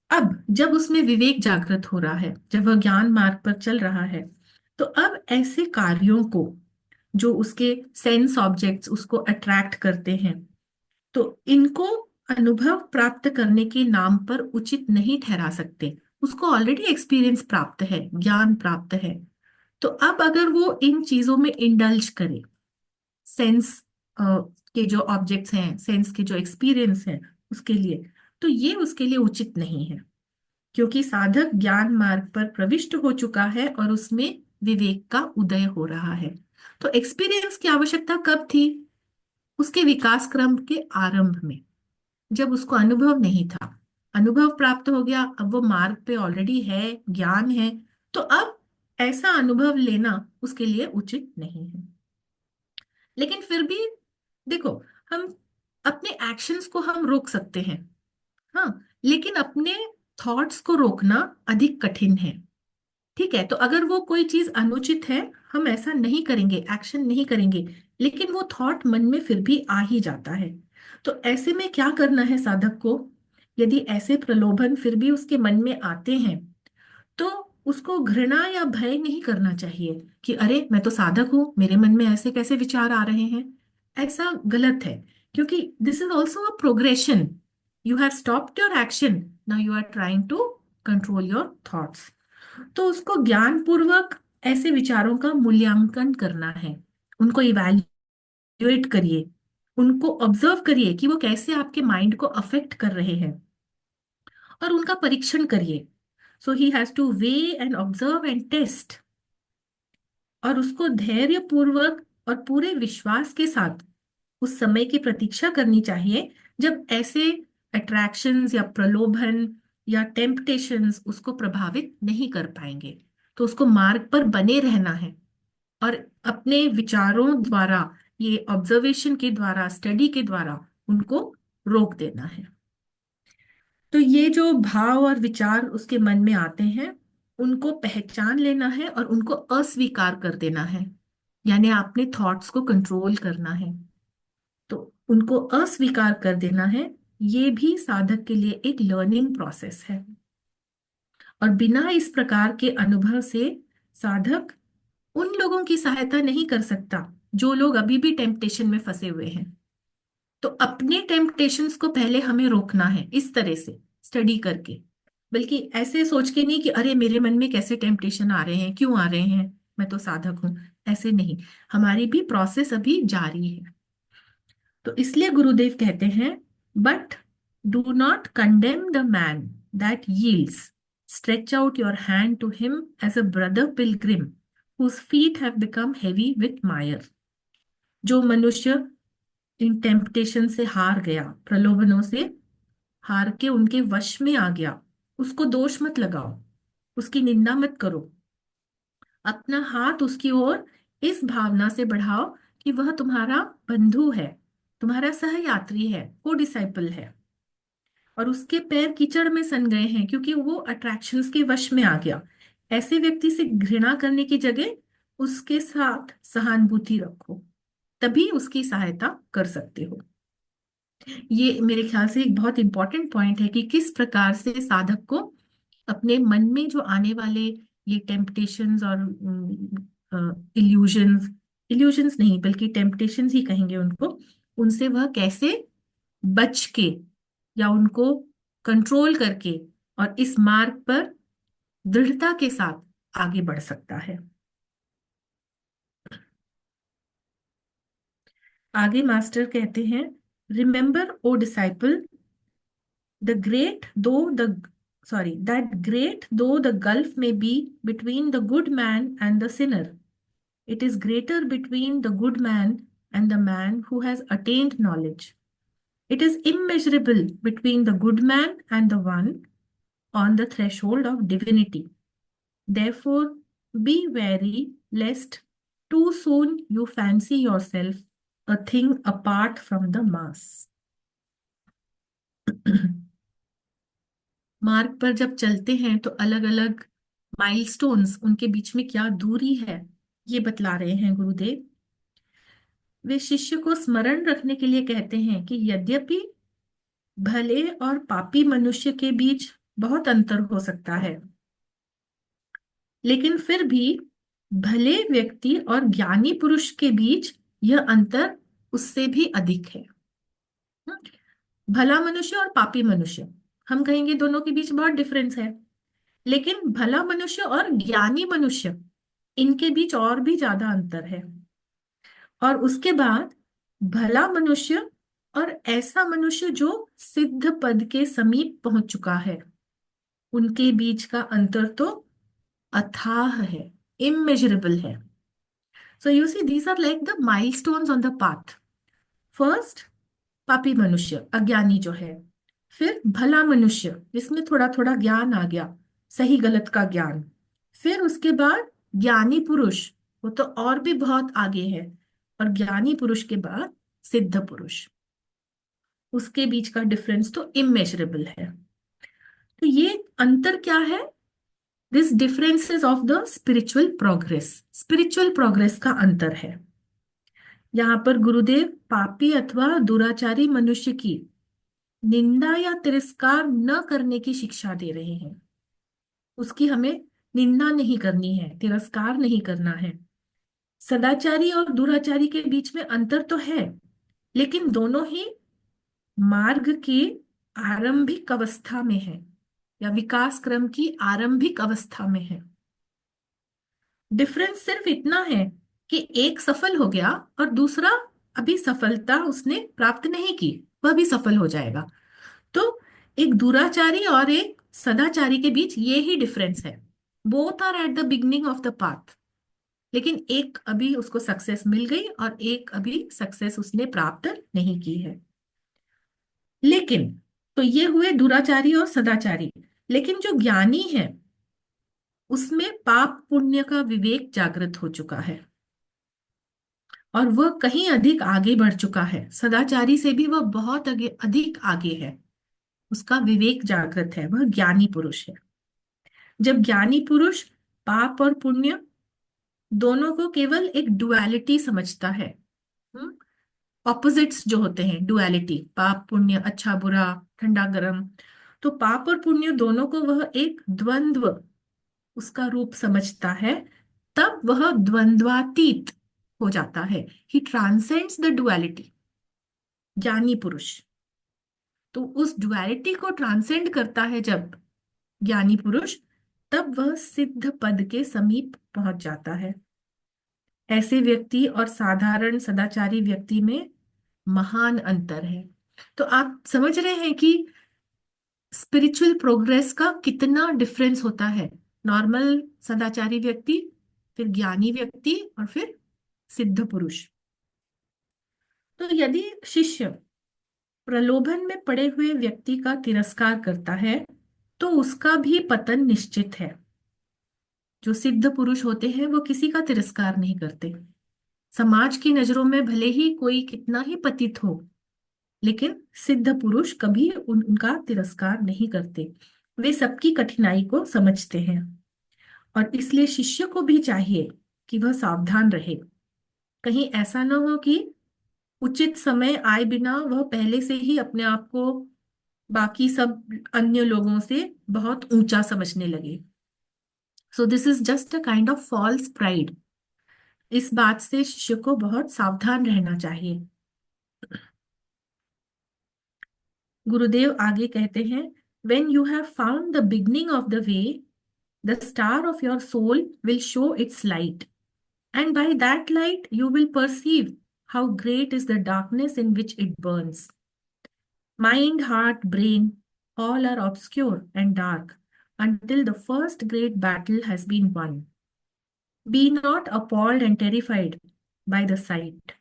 अब जब उसमें विवेक जागृत हो रहा है, जब वह ज्ञान मार्ग पर चल रहा है, तो अब ऐसे कार्यों को जो उसके सेंस ऑब्जेक्ट्स उसको अट्रैक्ट करते हैं, तो इनको अनुभव प्राप्त करने के नाम पर उचित नहीं ठहरा सकते। उसको ऑलरेडी एक्सपीरियंस प्राप्त है, ज्ञान प्राप्त है। तो अब अगर वो इन चीजों में इंडल्ज करे, सेंस के जो ऑब्जेक्ट्स हैं, सेंस के जो एक्सपीरियंस हैं उसके लिए, तो ये उसके लिए उचित नहीं है, क्योंकि साधक ज्ञान मार्ग पर प्रविष्ट हो चुका है और उसमें विवेक का उदय हो रहा है। तो एक्सपीरियंस की आवश्यकता कब थी? उसके विकास क्रम के आरंभ में, जब उसको अनुभव नहीं था। अनुभव प्राप्त हो गया, अब वो मार्ग पे ऑलरेडी है, ज्ञान है, तो अब ऐसा अनुभव लेना उसके लिए उचित नहीं है। लेकिन फिर भी देखो, हम अपने एक्शंस को हम रोक सकते हैं, हाँ, लेकिन अपने थॉट्स को रोकना अधिक कठिन है। ठीक है, तो अगर वो कोई चीज अनुचित है, हम ऐसा नहीं करेंगे, एक्शन नहीं करेंगे, लेकिन वो थॉट मन में फिर भी आ ही जाता है। तो ऐसे में क्या करना है साधक को? यदि ऐसे प्रलोभन फिर भी उसके मन में आते हैं, तो उसको घृणा या भय नहीं करना चाहिए कि अरे मैं तो साधक हूं, मेरे मन में ऐसे कैसे विचार आ रहे हैं। ऐसा गलत है, क्योंकि this is also a progression. You have stopped your action, now you are trying to control your thoughts. तो उसको ज्ञान पूर्वक ऐसे विचारों का मूल्यांकन करना है। उनको इवैल्यूएट करिए, उनको ऑब्जर्व करिए कि वो कैसे आपके माइंड को अफेक्ट कर रहे हैं, और उनका परीक्षण करिए। So he has to weigh and observe and test, और उसको धैर्य पूर्वक और पूरे विश्वास के साथ उस समय की प्रतीक्षा करनी चाहिए जब ऐसे अट्रैक्शंस या प्रलोभन या टेम्पटेशंस उसको प्रभावित नहीं कर पाएंगे। तो उसको मार्ग पर बने रहना है, और अपने विचारों द्वारा, ये ऑब्जर्वेशन के द्वारा, स्टडी के द्वारा उनको रोक देना है। तो ये जो भाव और विचार उसके मन में आते हैं, उनको पहचान लेना है और उनको अस्वीकार कर देना है। यानी आपने थॉट्स को कंट्रोल करना है, तो उनको अस्वीकार कर देना है। ये भी साधक के लिए एक लर्निंग प्रोसेस है, और बिना इस प्रकार के अनुभव से साधक उन लोगों की सहायता नहीं कर सकता जो लोग अभी भी टेम्पटेशन में फंसे हुए हैं। तो अपने टेम्पटेशंस को पहले हमें रोकना है, इस तरह से स्टडी करके, बल्कि ऐसे सोच के नहीं कि अरे मेरे मन में कैसे टेम्पटेशन आ रहे हैं, क्यों आ रहे हैं, मैं तो साधक हूं। ऐसे नहीं, हमारी भी प्रोसेस अभी जारी है। तो इसलिए गुरुदेव कहते हैं, but do not condemn the man that yields, stretch out your hand to him as a brother pilgrim whose feet have become heavy with mire। जो मनुष्य इन टेम्पटेशन से हार गया, प्रलोभनों से हार के उनके वश में आ गया, उसको दोष मत लगाओ, उसकी निंदा मत करो। अपना हाथ उसकी ओर इस भावना से बढ़ाओ कि वह तुम्हारा बंधु है, तुम्हारा सहयात्री है, को डिसाइपल है, और उसके पैर कीचड़ में सन गए हैं क्योंकि वो अट्रैक्शंस के वश में आ गया। ऐसे व्यक्ति से घृणा करने की जगह उसके साथ सहानुभूति रखो, तभी उसकी सहायता कर सकते हो। ये मेरे ख्याल से एक बहुत इंपॉर्टेंट पॉइंट है कि किस प्रकार से साधक को अपने मन में जो आने वाले ये टेम्पटेशंस और इल्यूजन्स, इल्यूजन्स नहीं बल्कि टेम्पटेशंस ही कहेंगे उनको, उनसे वह कैसे बच के या उनको कंट्रोल करके और इस मार्ग पर दृढ़ता के साथ आगे बढ़ सकता है। आगे मास्टर कहते हैं, remember O disciple, the great though the sorry that great though the gulf may be between the good man and the sinner, it is greater between the good man and the man who has attained knowledge. It is immeasurable between the good man and the one on the threshold of divinity. Therefore, be wary lest too soon you fancy yourself a thing apart from the mass. मार्ग पर जब चलते हैं तो अलग अलग milestones, उनके बीच में क्या दूरी है, ये बतला रहे हैं गुरुदेव। वे शिष्य को स्मरण रखने के लिए कहते हैं कि यद्यपि भले और पापी मनुष्य के बीच बहुत अंतर हो सकता है, लेकिन फिर भी भले व्यक्ति और ज्ञानी पुरुष के बीच यह अंतर उससे भी अधिक है। भला मनुष्य और पापी मनुष्य, हम कहेंगे दोनों के बीच बहुत डिफरेंस है, लेकिन भला मनुष्य और ज्ञानी मनुष्य, इनके बीच और भी ज्यादा अंतर है। और उसके बाद भला मनुष्य और ऐसा मनुष्य जो सिद्ध पद के समीप पहुंच चुका है, उनके बीच का अंतर तो अथाह है, इमेजरेबल है। So you see these are like the milestones on the path. First पापी मनुष्य, अज्ञानी जो है, फिर भला मनुष्य जिसमें थोड़ा थोड़ा ज्ञान आ गया, सही गलत का ज्ञान, फिर उसके बाद ज्ञानी पुरुष, वो तो और भी बहुत आगे है, और ज्ञानी पुरुष के बाद सिद्ध पुरुष, उसके बीच का डिफरेंस तो इमेजरेबल है। तो ये अंतर क्या है? This difference is of the spiritual progress, spiritual progress का अंतर है। यहाँ पर गुरुदेव पापी अथवा दुराचारी मनुष्य की निंदा या तिरस्कार न करने की शिक्षा दे रहे हैं। उसकी हमें निंदा नहीं करनी है, तिरस्कार नहीं करना है। सदाचारी और दुराचारी के बीच में अंतर तो है, लेकिन दोनों ही मार्ग की आरंभिक अवस्था में है या विकास क्रम की आरंभिक अवस्था में है। डिफरेंस सिर्फ इतना है कि एक सफल हो गया और दूसरा अभी सफलता उसने प्राप्त नहीं की, वह भी सफल हो जाएगा। तो एक दुराचारी और एक सदाचारी के बीच ये ही डिफरेंस है। Both are at the beginning of the path, लेकिन एक अभी उसको सक्सेस मिल गई और एक अभी सक्सेस उसने प्राप्त नहीं की है। लेकिन तो ये हुए दुराचारी और सदाचारी, लेकिन जो ज्ञानी है उसमें पाप पुण्य का विवेक जागृत हो चुका है और वह कहीं अधिक आगे बढ़ चुका है। सदाचारी से भी वह बहुत अधिक आगे है, उसका विवेक जागृत है, वह ज्ञानी पुरुष है। जब ज्ञानी पुरुष पाप और पुण्य दोनों को केवल एक डुअलिटी समझता है, ऑपोजिट्स जो होते हैं, डुअलिटी, पाप पुण्य, अच्छा बुरा, ठंडा गर्म, तो पाप और पुण्य दोनों को वह एक द्वंद्व उसका रूप समझता है, तब वह द्वंद्वातीत हो जाता है। ही ट्रांसेंड्स द डुअलिटी, ज्ञानी पुरुष। तो उस डुअलिटी को ट्रांसेंड करता है जब ज्ञानी पुरुष, तब वह सिद्ध पद के समीप पहुंच जाता है। ऐसे व्यक्ति और साधारण सदाचारी व्यक्ति में महान अंतर है। तो आप समझ रहे हैं कि स्पिरिचुअल प्रोग्रेस का कितना डिफरेंस होता है। नॉर्मल सदाचारी व्यक्ति, फिर ज्ञानी व्यक्ति और फिर सिद्ध पुरुष। तो यदि शिष्य प्रलोभन में पड़े हुए व्यक्ति का तिरस्कार करता है तो उसका भी पतन निश्चित है। जो सिद्ध पुरुष होते हैं वो किसी का तिरस्कार नहीं करते। समाज की नजरों में भले ही कोई कितना ही पतित हो, लेकिन सिद्ध पुरुष कभी उनका तिरस्कार नहीं करते। वे सबकी कठिनाई को समझते हैं और इसलिए शिष्य को भी चाहिए कि वह सावधान रहे। कहीं ऐसा न हो कि उचित समय आए बिना वह पहले से ही अपने आप को बाकी सब अन्य लोगों से बहुत ऊंचा समझने लगे। So this is just a kind of false pride. इस बात से शिष्य को बहुत सावधान रहना चाहिए। गुरुदेव आगे कहते हैं, when you have found the beginning of the way, the star of your soul will show its light, and by that light you will perceive how great is the darkness in which it burns. Mind, heart, brain, all are obscure and dark until the first great battle has been won. Be not appalled and terrified by the sight.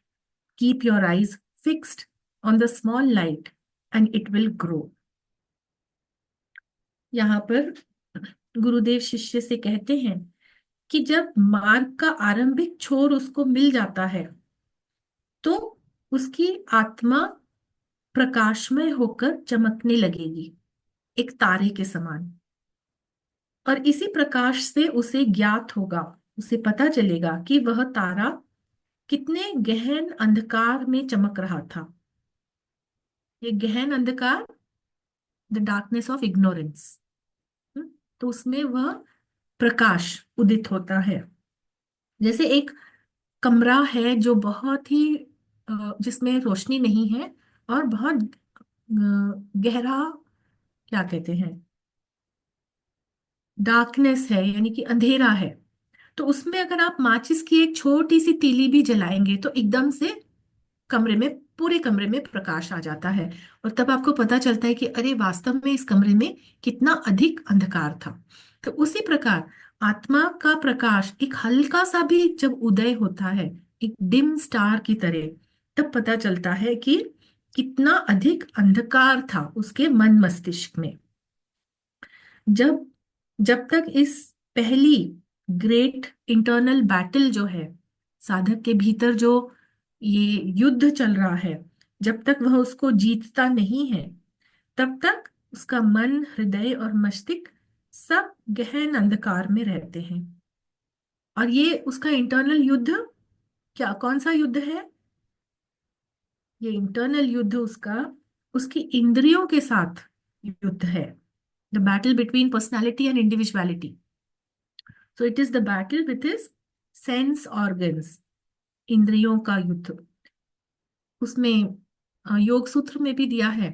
Keep your eyes fixed on the small light and it will grow. यहाँ पर गुरुदेव शिष्य से कहते हैं कि जब मार्ग का आरंभिक छोर उसको मिल जाता है तो उसकी आत्मा प्रकाशमय होकर चमकने लगेगी, एक तारे के समान। और इसी प्रकाश से उसे ज्ञात होगा, उसे पता चलेगा कि वह तारा कितने गहन अंधकार में चमक रहा था। ये गहन अंधकार, द डार्कनेस ऑफ इग्नोरेंस। तो उसमें वह प्रकाश उदित होता है। जैसे एक कमरा है जो बहुत ही जिसमें रोशनी नहीं है और बहुत गहरा, क्या कहते हैं, डार्कनेस है, यानी कि अंधेरा है। तो उसमें अगर आप माचिस की एक छोटी सी तीली भी जलाएंगे तो एकदम से कमरे में, पूरे कमरे में प्रकाश आ जाता है। और तब आपको पता चलता है कि अरे वास्तव में इस कमरे में कितना अधिक अंधकार था। तो उसी प्रकार आत्मा का प्रकाश एक हल्का सा भी जब उदय होता है, एक डिम स्टार की तरह, तब पता चलता है कि कितना अधिक अंधकार था उसके मन मस्तिष्क में। जब जब तक इस पहली ग्रेट इंटरनल बैटल जो है, साधक के भीतर जो ये युद्ध चल रहा है, जब तक वह उसको जीतता नहीं है, तब तक उसका मन, हृदय और मस्तिष्क सब गहन अंधकार में रहते हैं। और ये उसका इंटरनल युद्ध, क्या कौन सा युद्ध है? ये इंटरनल युद्ध उसका उसकी इंद्रियों के साथ युद्ध है, the battle between personality and individuality. So it is the battle with his sense organs, इंद्रियों का युद्ध। उसमें योग सूत्र में भी दिया है,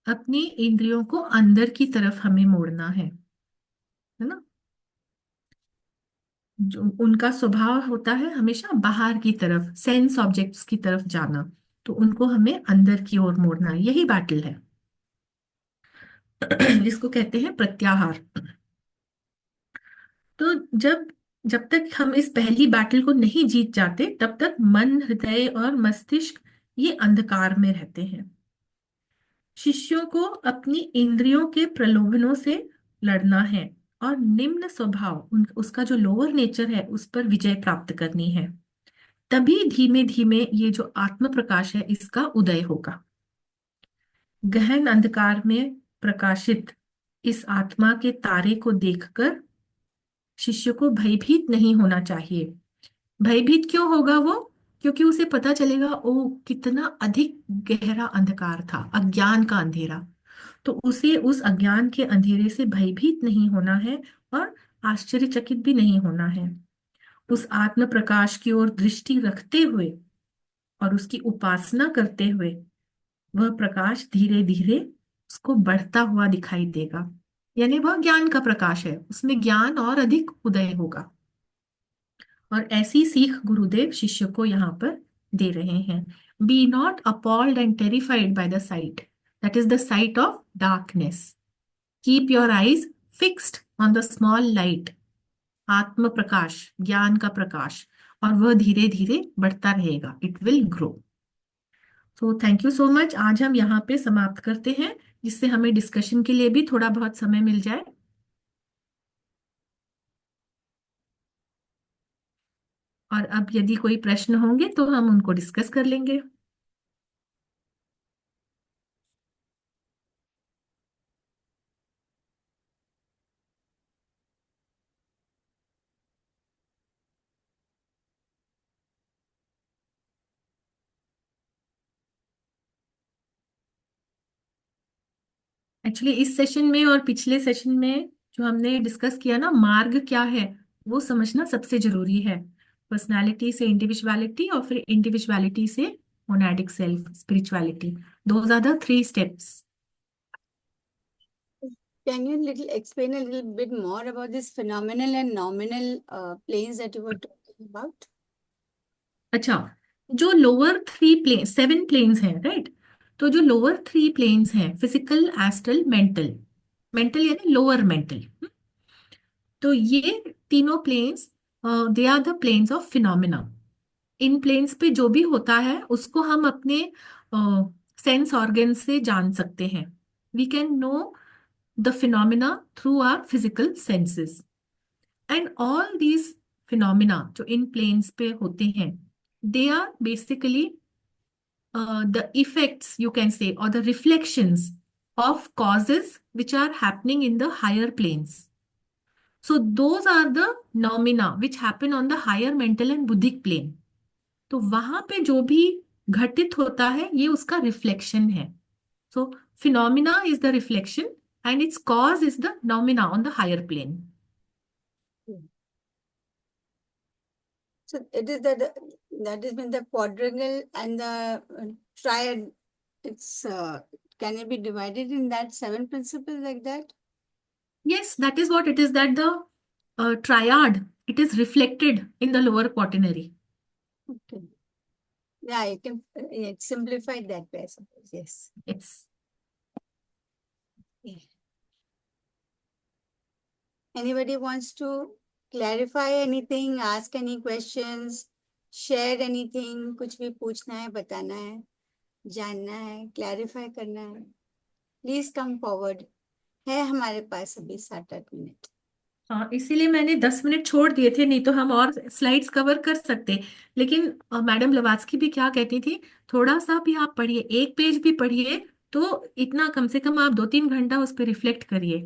अपनी इंद्रियों को अंदर की तरफ हमें मोड़ना है ना। जो उनका स्वभाव होता है हमेशा बाहर की तरफ, सेंस ऑब्जेक्ट्स की तरफ जाना, तो उनको हमें अंदर की ओर मोड़ना है। यही बैटल है जिसको कहते हैं प्रत्याहार। तो जब जब तक हम इस पहली बैटल को नहीं जीत जाते, तब तक मन, हृदय और मस्तिष्क ये अंधकार में रहते हैं। शिष्यों को अपनी इंद्रियों के प्रलोभनों से लड़ना है और निम्न स्वभाव, उसका जो लोअर नेचर है, उस पर विजय प्राप्त करनी है। तभी धीमे धीमे ये जो आत्म प्रकाश है इसका उदय होगा। गहन अंधकार में प्रकाशित इस आत्मा के तारे को देखकर शिष्य को भयभीत नहीं होना चाहिए। भयभीत क्यों होगा वो? क्योंकि उसे पता चलेगा ओ कितना अधिक गहरा अंधकार था, अज्ञान का अंधेरा। तो उसे उस अज्ञान के अंधेरे से भयभीत नहीं होना है और आश्चर्यचकित भी नहीं होना है। उस आत्म प्रकाश की ओर दृष्टि रखते हुए और उसकी उपासना करते हुए वह प्रकाश धीरे धीरे उसको बढ़ता हुआ दिखाई देगा। यानी वह ज्ञान का प्रकाश है, उसमें ज्ञान और अधिक उदय होगा। और ऐसी सीख गुरुदेव शिष्य को यहाँ पर दे रहे हैं। Be not appalled and terrified by the sight, that is the sight of darkness. Keep your eyes fixed on the small light, आत्म प्रकाश, ज्ञान का प्रकाश, और वह धीरे धीरे बढ़ता रहेगा, it will grow. So thank you so much. आज हम यहाँ पे समाप्त करते हैं, जिससे हमें डिस्कशन के लिए भी थोड़ा बहुत समय मिल जाए। और अब यदि कोई प्रश्न होंगे तो हम उनको डिस्कस कर लेंगे। एक्चुअली इस सेशन में और पिछले सेशन में जो हमने डिस्कस किया ना, मार्ग क्या है वो समझना सबसे जरूरी है। पर्सनालिटी से इंडिविजुअलिटी और फिर इंडिविजुअलिटी से monadic self spirituality, those are the 3 steps. Can you little explain a little bit more about this phenomenal and nominal planes that you were talking about? अच्छा, जो लोअर 3 प्लेन 7 प्लेन्स हैं, right? तो जो lower 3 planes हैं, physical, astral, mental, mental यानी lower mental, तो ये तीनों planes they are the planes of phenomena. इन प्लेन्स पे जो भी होता है उसको हम अपने सेंस ऑर्गन से जान सकते हैं। We can know the phenomena through our physical senses, and all these phenomena जो इन प्लेन्स पे होते हैं, they are basically the effects, you can say, or the reflections of causes which are happening in the higher planes. So those are the phenomena which happen on the higher mental and buddhic plane. तो वहां पे जो भी घटित होता है ये उसका रिफ्लेक्शन है। So phenomena is the reflection and its cause is the phenomena on the higher plane. So it is that is when the quadrangle and the triad, it's can it be divided in that 7 principles like that? Yes, that is what it is, that the triad, it is reflected in the lower quaternary. Okay. Yeah, you can it's simplified that way, I suppose. Yes. Yes. Yeah. Anybody wants to clarify anything, ask any questions, share anything, कुछ भी पूछना है, बताना है, जानना है, clarify करना है, please come forward. है हमारे पास अभी 7-8 मिनट। हाँ, इसीलिए मैंने 10 मिनट छोड़ दिए थे, नहीं तो हम और स्लाइड्स कवर कर सकते। लेकिन मैडम ब्लवात्स्की भी क्या कहती थी, थोड़ा सा भी आप पढ़िए, 1 पेज भी पढ़िए, तो इतना कम से कम आप 2-3 घंटा उस पर रिफ्लेक्ट करिए,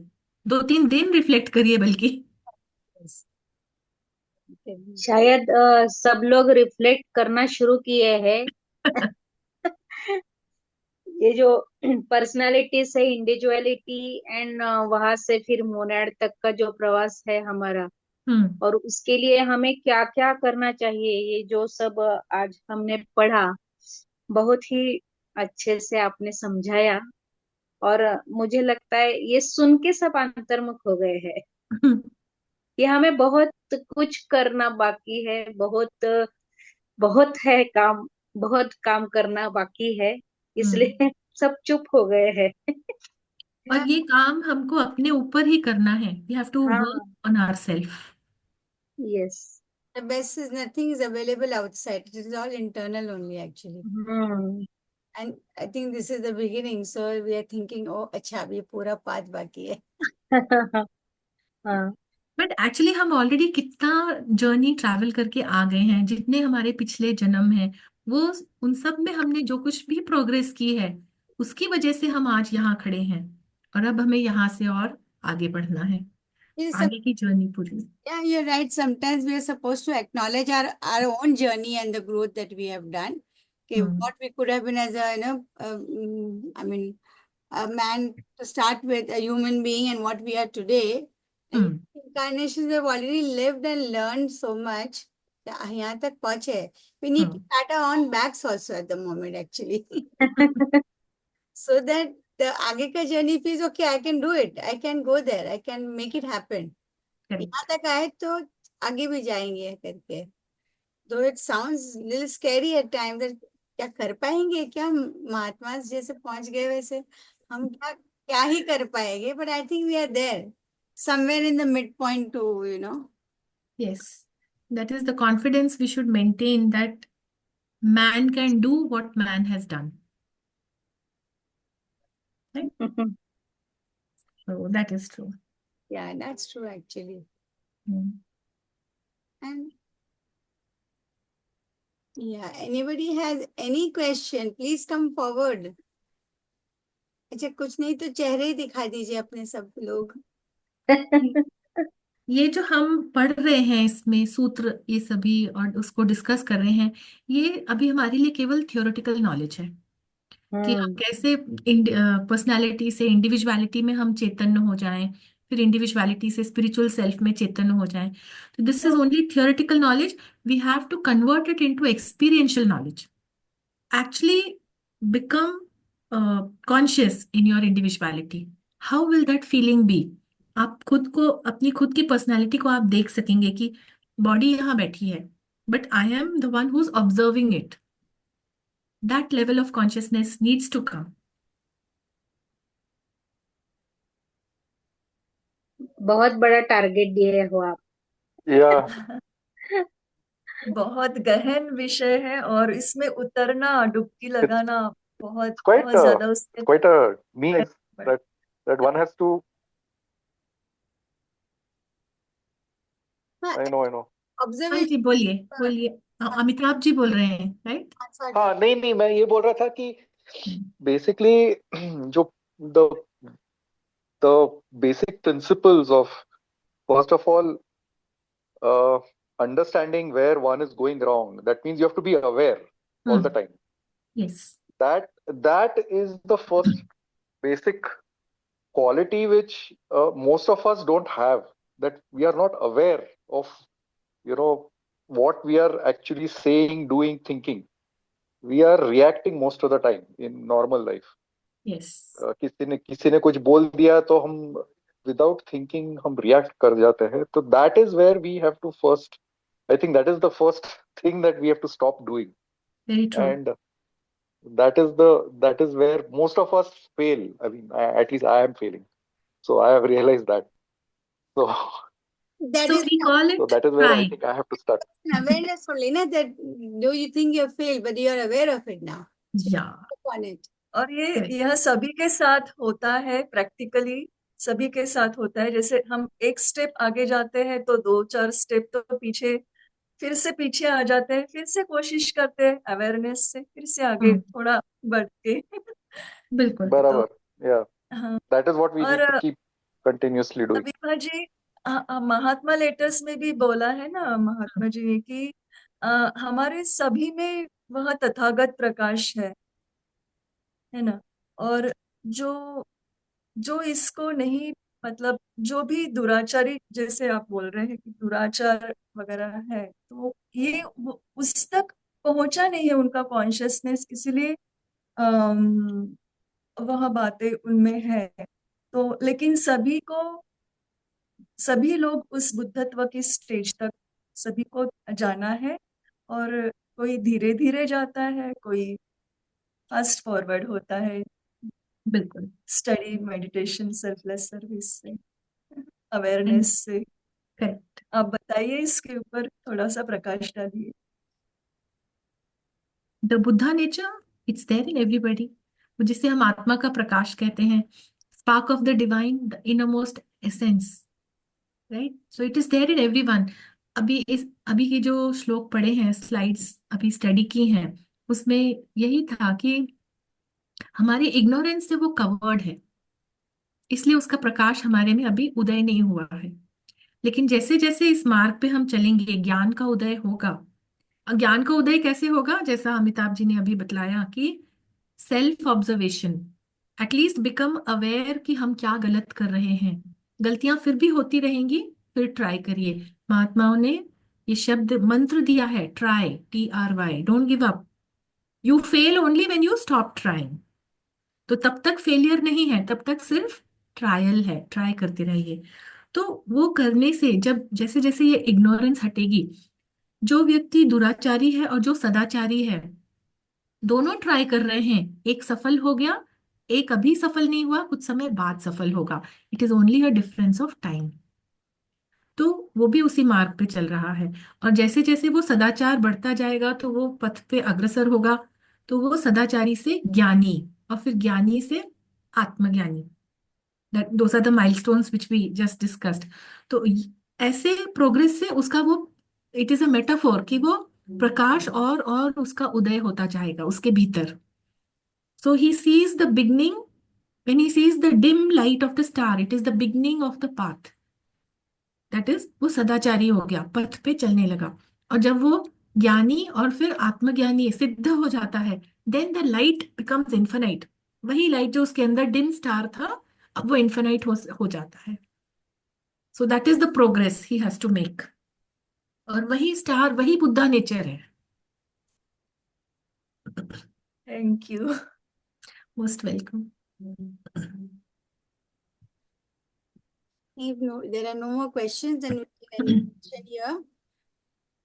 2-3 दिन रिफ्लेक्ट करिए बल्कि। Yes. शायद सब लोग रिफ्लेक्ट करना शुरू किए हैं। ये जो पर्सनालिटी से इंडिविजुअलिटी एंड वहां से फिर मोनाड तक का जो प्रवास है हमारा, हम्म। और उसके लिए हमें क्या क्या करना चाहिए, ये जो सब आज हमने पढ़ा, बहुत ही अच्छे से आपने समझाया। और मुझे लगता है ये सुन के सब अंतर्मुख हो गए हैं। ये हमें बहुत कुछ करना बाकी है, बहुत बहुत है काम, बहुत काम करना बाकी है, हम्म। इसलिए सब चुप हो गए हैं। और ये काम हमको अपने ऊपर ही करना है, वी हैव टू वर्क हाँ। On our self. Yes. The best is nothing is available outside. It is all internal only actually. Hmm. And I think this is the beginning. So we are thinking, oh, अच्छा अभी पूरा path बाकी है. हाँ। But actually हम already कितना journey travel करके आ गए हैं, जितने हमारे पिछले जन्म हैं वो, उन सब में हमने जो कुछ भी प्रोग्रेस की है उसकी वजह से हम आज यहाँ खड़े हैं, और अब हमें यहाँ से और आगे बढ़ना है, Yes, आगे की जर्नी पूरी। yeah, you're right. Sometimes we are supposed to acknowledge our own journey and the growth that we have done. Okay, hmm. what we could have been as a, I mean, a man to start with, a human being, and what we are today. And hmm. incarnations we have already lived and learned so much. यहाँ तक पहुंचे. We need to hmm. pat our own backs also at the moment, actually. So that the आगे का journey feels okay. I can do it. I can go there. I can make it happen. यहाँ Correct. तक आए तो आगे भी जाएंगे करके. Though it sounds little scary at times that क्या कर पाएंगे, क्या महात्मा जैसे पहुंच गए वैसे हम क्या क्या ही कर पाएंगे, but I think we are there somewhere in the midpoint too, you know. Yes, that is the confidence we should maintain, that man can do what man has done. Right? So that is true. Yeah, that's true actually. Hmm. And yeah, anybody has any question, please come forward. अच्छा कुछ नहीं तो चेहरे ही दिखा दीजिए अपने सब लोग. ये जो हम पढ़ रहे हैं इसमें सूत्र ये सभी और उसको डिस्कस कर रहे हैं, ये अभी हमारे लिए केवल थियोरेटिकल नॉलेज है कि हम कैसे पर्सनालिटी से इंडिविजुअलिटी में हम चैतन्य हो जाएं, फिर इंडिविजुअलिटी से स्पिरिचुअल सेल्फ में चैतन्य हो जाएं। तो this is only theoretical knowledge, we have to convert it into experiential knowledge, actually become conscious in your individuality. How will that feeling be? आप खुद को, अपनी खुद की पर्सनैलिटी को आप देख सकेंगे कि बॉडी यहाँ बैठी है, but I am the one who is observing it. That level of consciousness needs to come. बहुत बड़ा टारगेट दिए हो आप। या बहुत गहन विषय है और इसमें उतरना, डुबकी it's लगाना बहुत quite बहुत ज्यादा उसके quite a means that one has to. हाँ, I know. हाँ ऑब्जर्वेशन। जी, बोलिए बोलिए। अमिताभ जी बोल रहे हैं, राइट? हाँ, नहीं, मैं ये बोल रहा था कि बेसिकली जो the basic principles of, first of all, understanding where one is going wrong. That means you have to be aware all the time. Yes. That is the first basic quality which most of us don't have. That we are not aware of, what we are actually saying, doing, thinking. We are reacting most of the time in normal life. Yes. किसी ने कुछ बोल दिया तो हम without thinking हम react कर जाते हैं. तो that is where we have to first, I think that is the first thing that we have to stop doing. Very true. And that is where most of us fail. I mean, at least I am failing. So I have realized that. So That So is we call it that is where I trying. think I have to start. an awareness only, na, that do you think you failed, but you are aware of it now. Yeah. Work on it. और ये Correct. यह सभी के साथ होता है, practically सभी के साथ होता है. जैसे हम एक स्टेप आगे जाते हैं तो 2-4 स्टेप तो पीछे, फिर से पीछे आ जाते हैं, फिर से कोशिश करते हैं अवेयरनेस से, फिर से आगे थोड़ा बढ़ के. बिल्कुल। बराबर. Yeah. हाँ. That is what we need और to keep continuously doing. अभिभा जी, महात्मा लेटर्स में भी बोला है ना महात्मा जी ने कि हमारे सभी में वह तथागत प्रकाश है ना. और जो जो इसको नहीं, मतलब जो भी दुराचारी, जैसे आप बोल रहे हैं कि दुराचार वगैरह है, तो ये उस तक पहुंचा नहीं है उनका कॉन्शियसनेस, इसीलिए वह बातें उनमें है. तो लेकिन सभी लोग उस बुद्धत्व की स्टेज तक सभी को जाना है, और कोई धीरे धीरे जाता है, कोई फास्ट फॉरवर्ड होता है बिल्कुल। स्टडी, मेडिटेशन, सेल्फलेस सर्विस से, अवेयरनेस से. करेक्ट। आप बताइए, इसके ऊपर थोड़ा सा प्रकाश डालिए. The Buddha nature, it's there in everybody, जिसे हम आत्मा का प्रकाश कहते हैं, spark of the divine, the innermost essence, right? So it is there in everyone. अभी के जो श्लोक पढ़े हैं, स्लाइड्स अभी स्टडी की हैं, उसमें यही था कि हमारी इग्नोरेंस से वो कवर्ड है, इसलिए उसका प्रकाश हमारे में अभी उदय नहीं हुआ है. लेकिन जैसे जैसे इस मार्ग पे हम चलेंगे, ज्ञान का उदय होगा. ज्ञान का उदय कैसे होगा? जैसा अमिताभ जी ने अभी बतलाया कि self observation, at least become aware कि हम क्या गलत कर रहे हैं. गलतियां फिर भी होती रहेंगी, फिर ट्राई करिए. महात्माओं ने ये शब्द मंत्र दिया है, try, TRY, don't give up. You fail only when you stop trying. तो तब तक फेलियर नहीं है, तब तक सिर्फ ट्रायल है, ट्राई करते रहिए. तो वो करने से जब जैसे जैसे ये इग्नोरेंस हटेगी, जो व्यक्ति दुराचारी है और जो सदाचारी है, दोनों ट्राई कर रहे हैं, एक सफल हो गया, एक अभी सफल नहीं हुआ, कुछ समय बाद सफल होगा. It is only a difference of time. तो वो भी उसी मार्ग पे चल रहा है. और जैसे जैसे वो सदाचार बढ़ता जाएगा तो वो पथ पे अग्रसर होगा. तो वो सदाचारी से ज्ञानी, और फिर ज्ञानी से आत्मज्ञानी. Those are the milestones which we just discussed. तो ऐसे प्रोग्रेस से उसका वो, इट इज अ मेटाफोर कि वो प्रकाश और उसका उदय होता जाएगा उसके भीतर. So he sees the beginning, when he sees the dim light of the star, it is the beginning of the path. That is, वो सदाचारी हो गया, पथ पे चलने लगा. और जब वो ज्ञानी और फिर आत्मज्ञानी सिद्ध हो जाता है, then the light becomes infinite. वही लाइट जो उसके अंदर डिम स्टार था, अब वो इन्फिनाइट हो जाता है. So that is the progress he has to make. और वही स्टार, वही बुद्धा नेचर है. Thank you. Most welcome. If there are no more questions, then we can end the session here.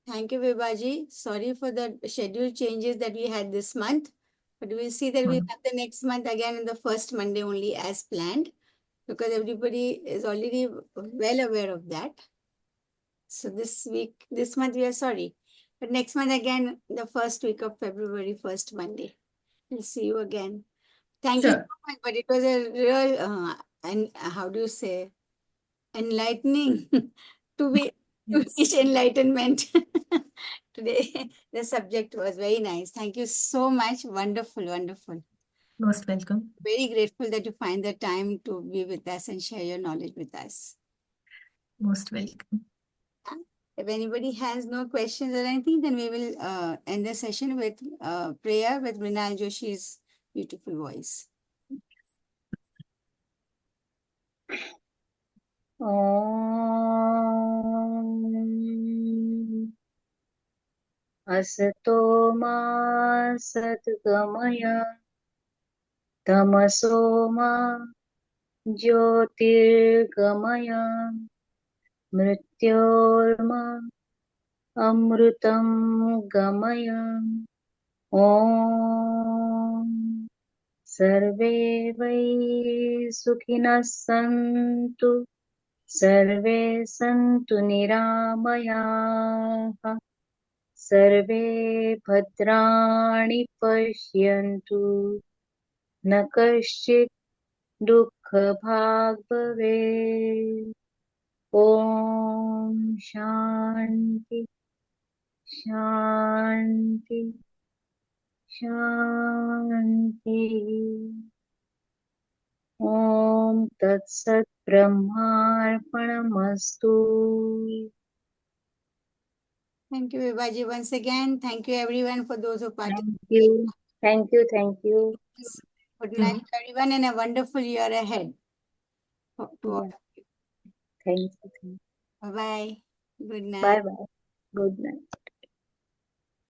Thank you, Vibhaji. Sorry for the schedule changes that we had this month, but we'll see that we'll have the next month again in the first Monday only as planned, because everybody is already well aware of that. So this month we are sorry, but next month again, the first week of February, first Monday. We'll see you again. Thank you so Sure. much, but it was a real, and how do you say, enlightening to be to Yes. teach enlightenment today. The subject was very nice. Thank you so much. Wonderful, wonderful. Most welcome. Very grateful that you find the time to be with us and share your knowledge with us. Most welcome. If anybody has no questions or anything, then we will end the session with prayer with Mrinal Joshi's beautiful voice. ॐ असतो मा सद्गमय तमसो मा ज्योतिर्गमय मृत्योर्मा अमृतं गमय ॐ सर्वे वै सुखिनः सन्तु सर्वे सन्तु निरामयाः सर्वे भद्राणि पश्यन्तु न कश्चित् दुःखभाग् भवेत् ॐ शान्ति शान्ति शान्ति ॐ तत्सत् ब्रह्मार्पणमस्तु. Thank you, Vibhaji, once again. Thank you, everyone, for those who participated. Thank you. Thank you. Thank you. Good night, everyone, and a wonderful year ahead. To all. Thank you. Bye-bye. Good night. Bye bye. Good night.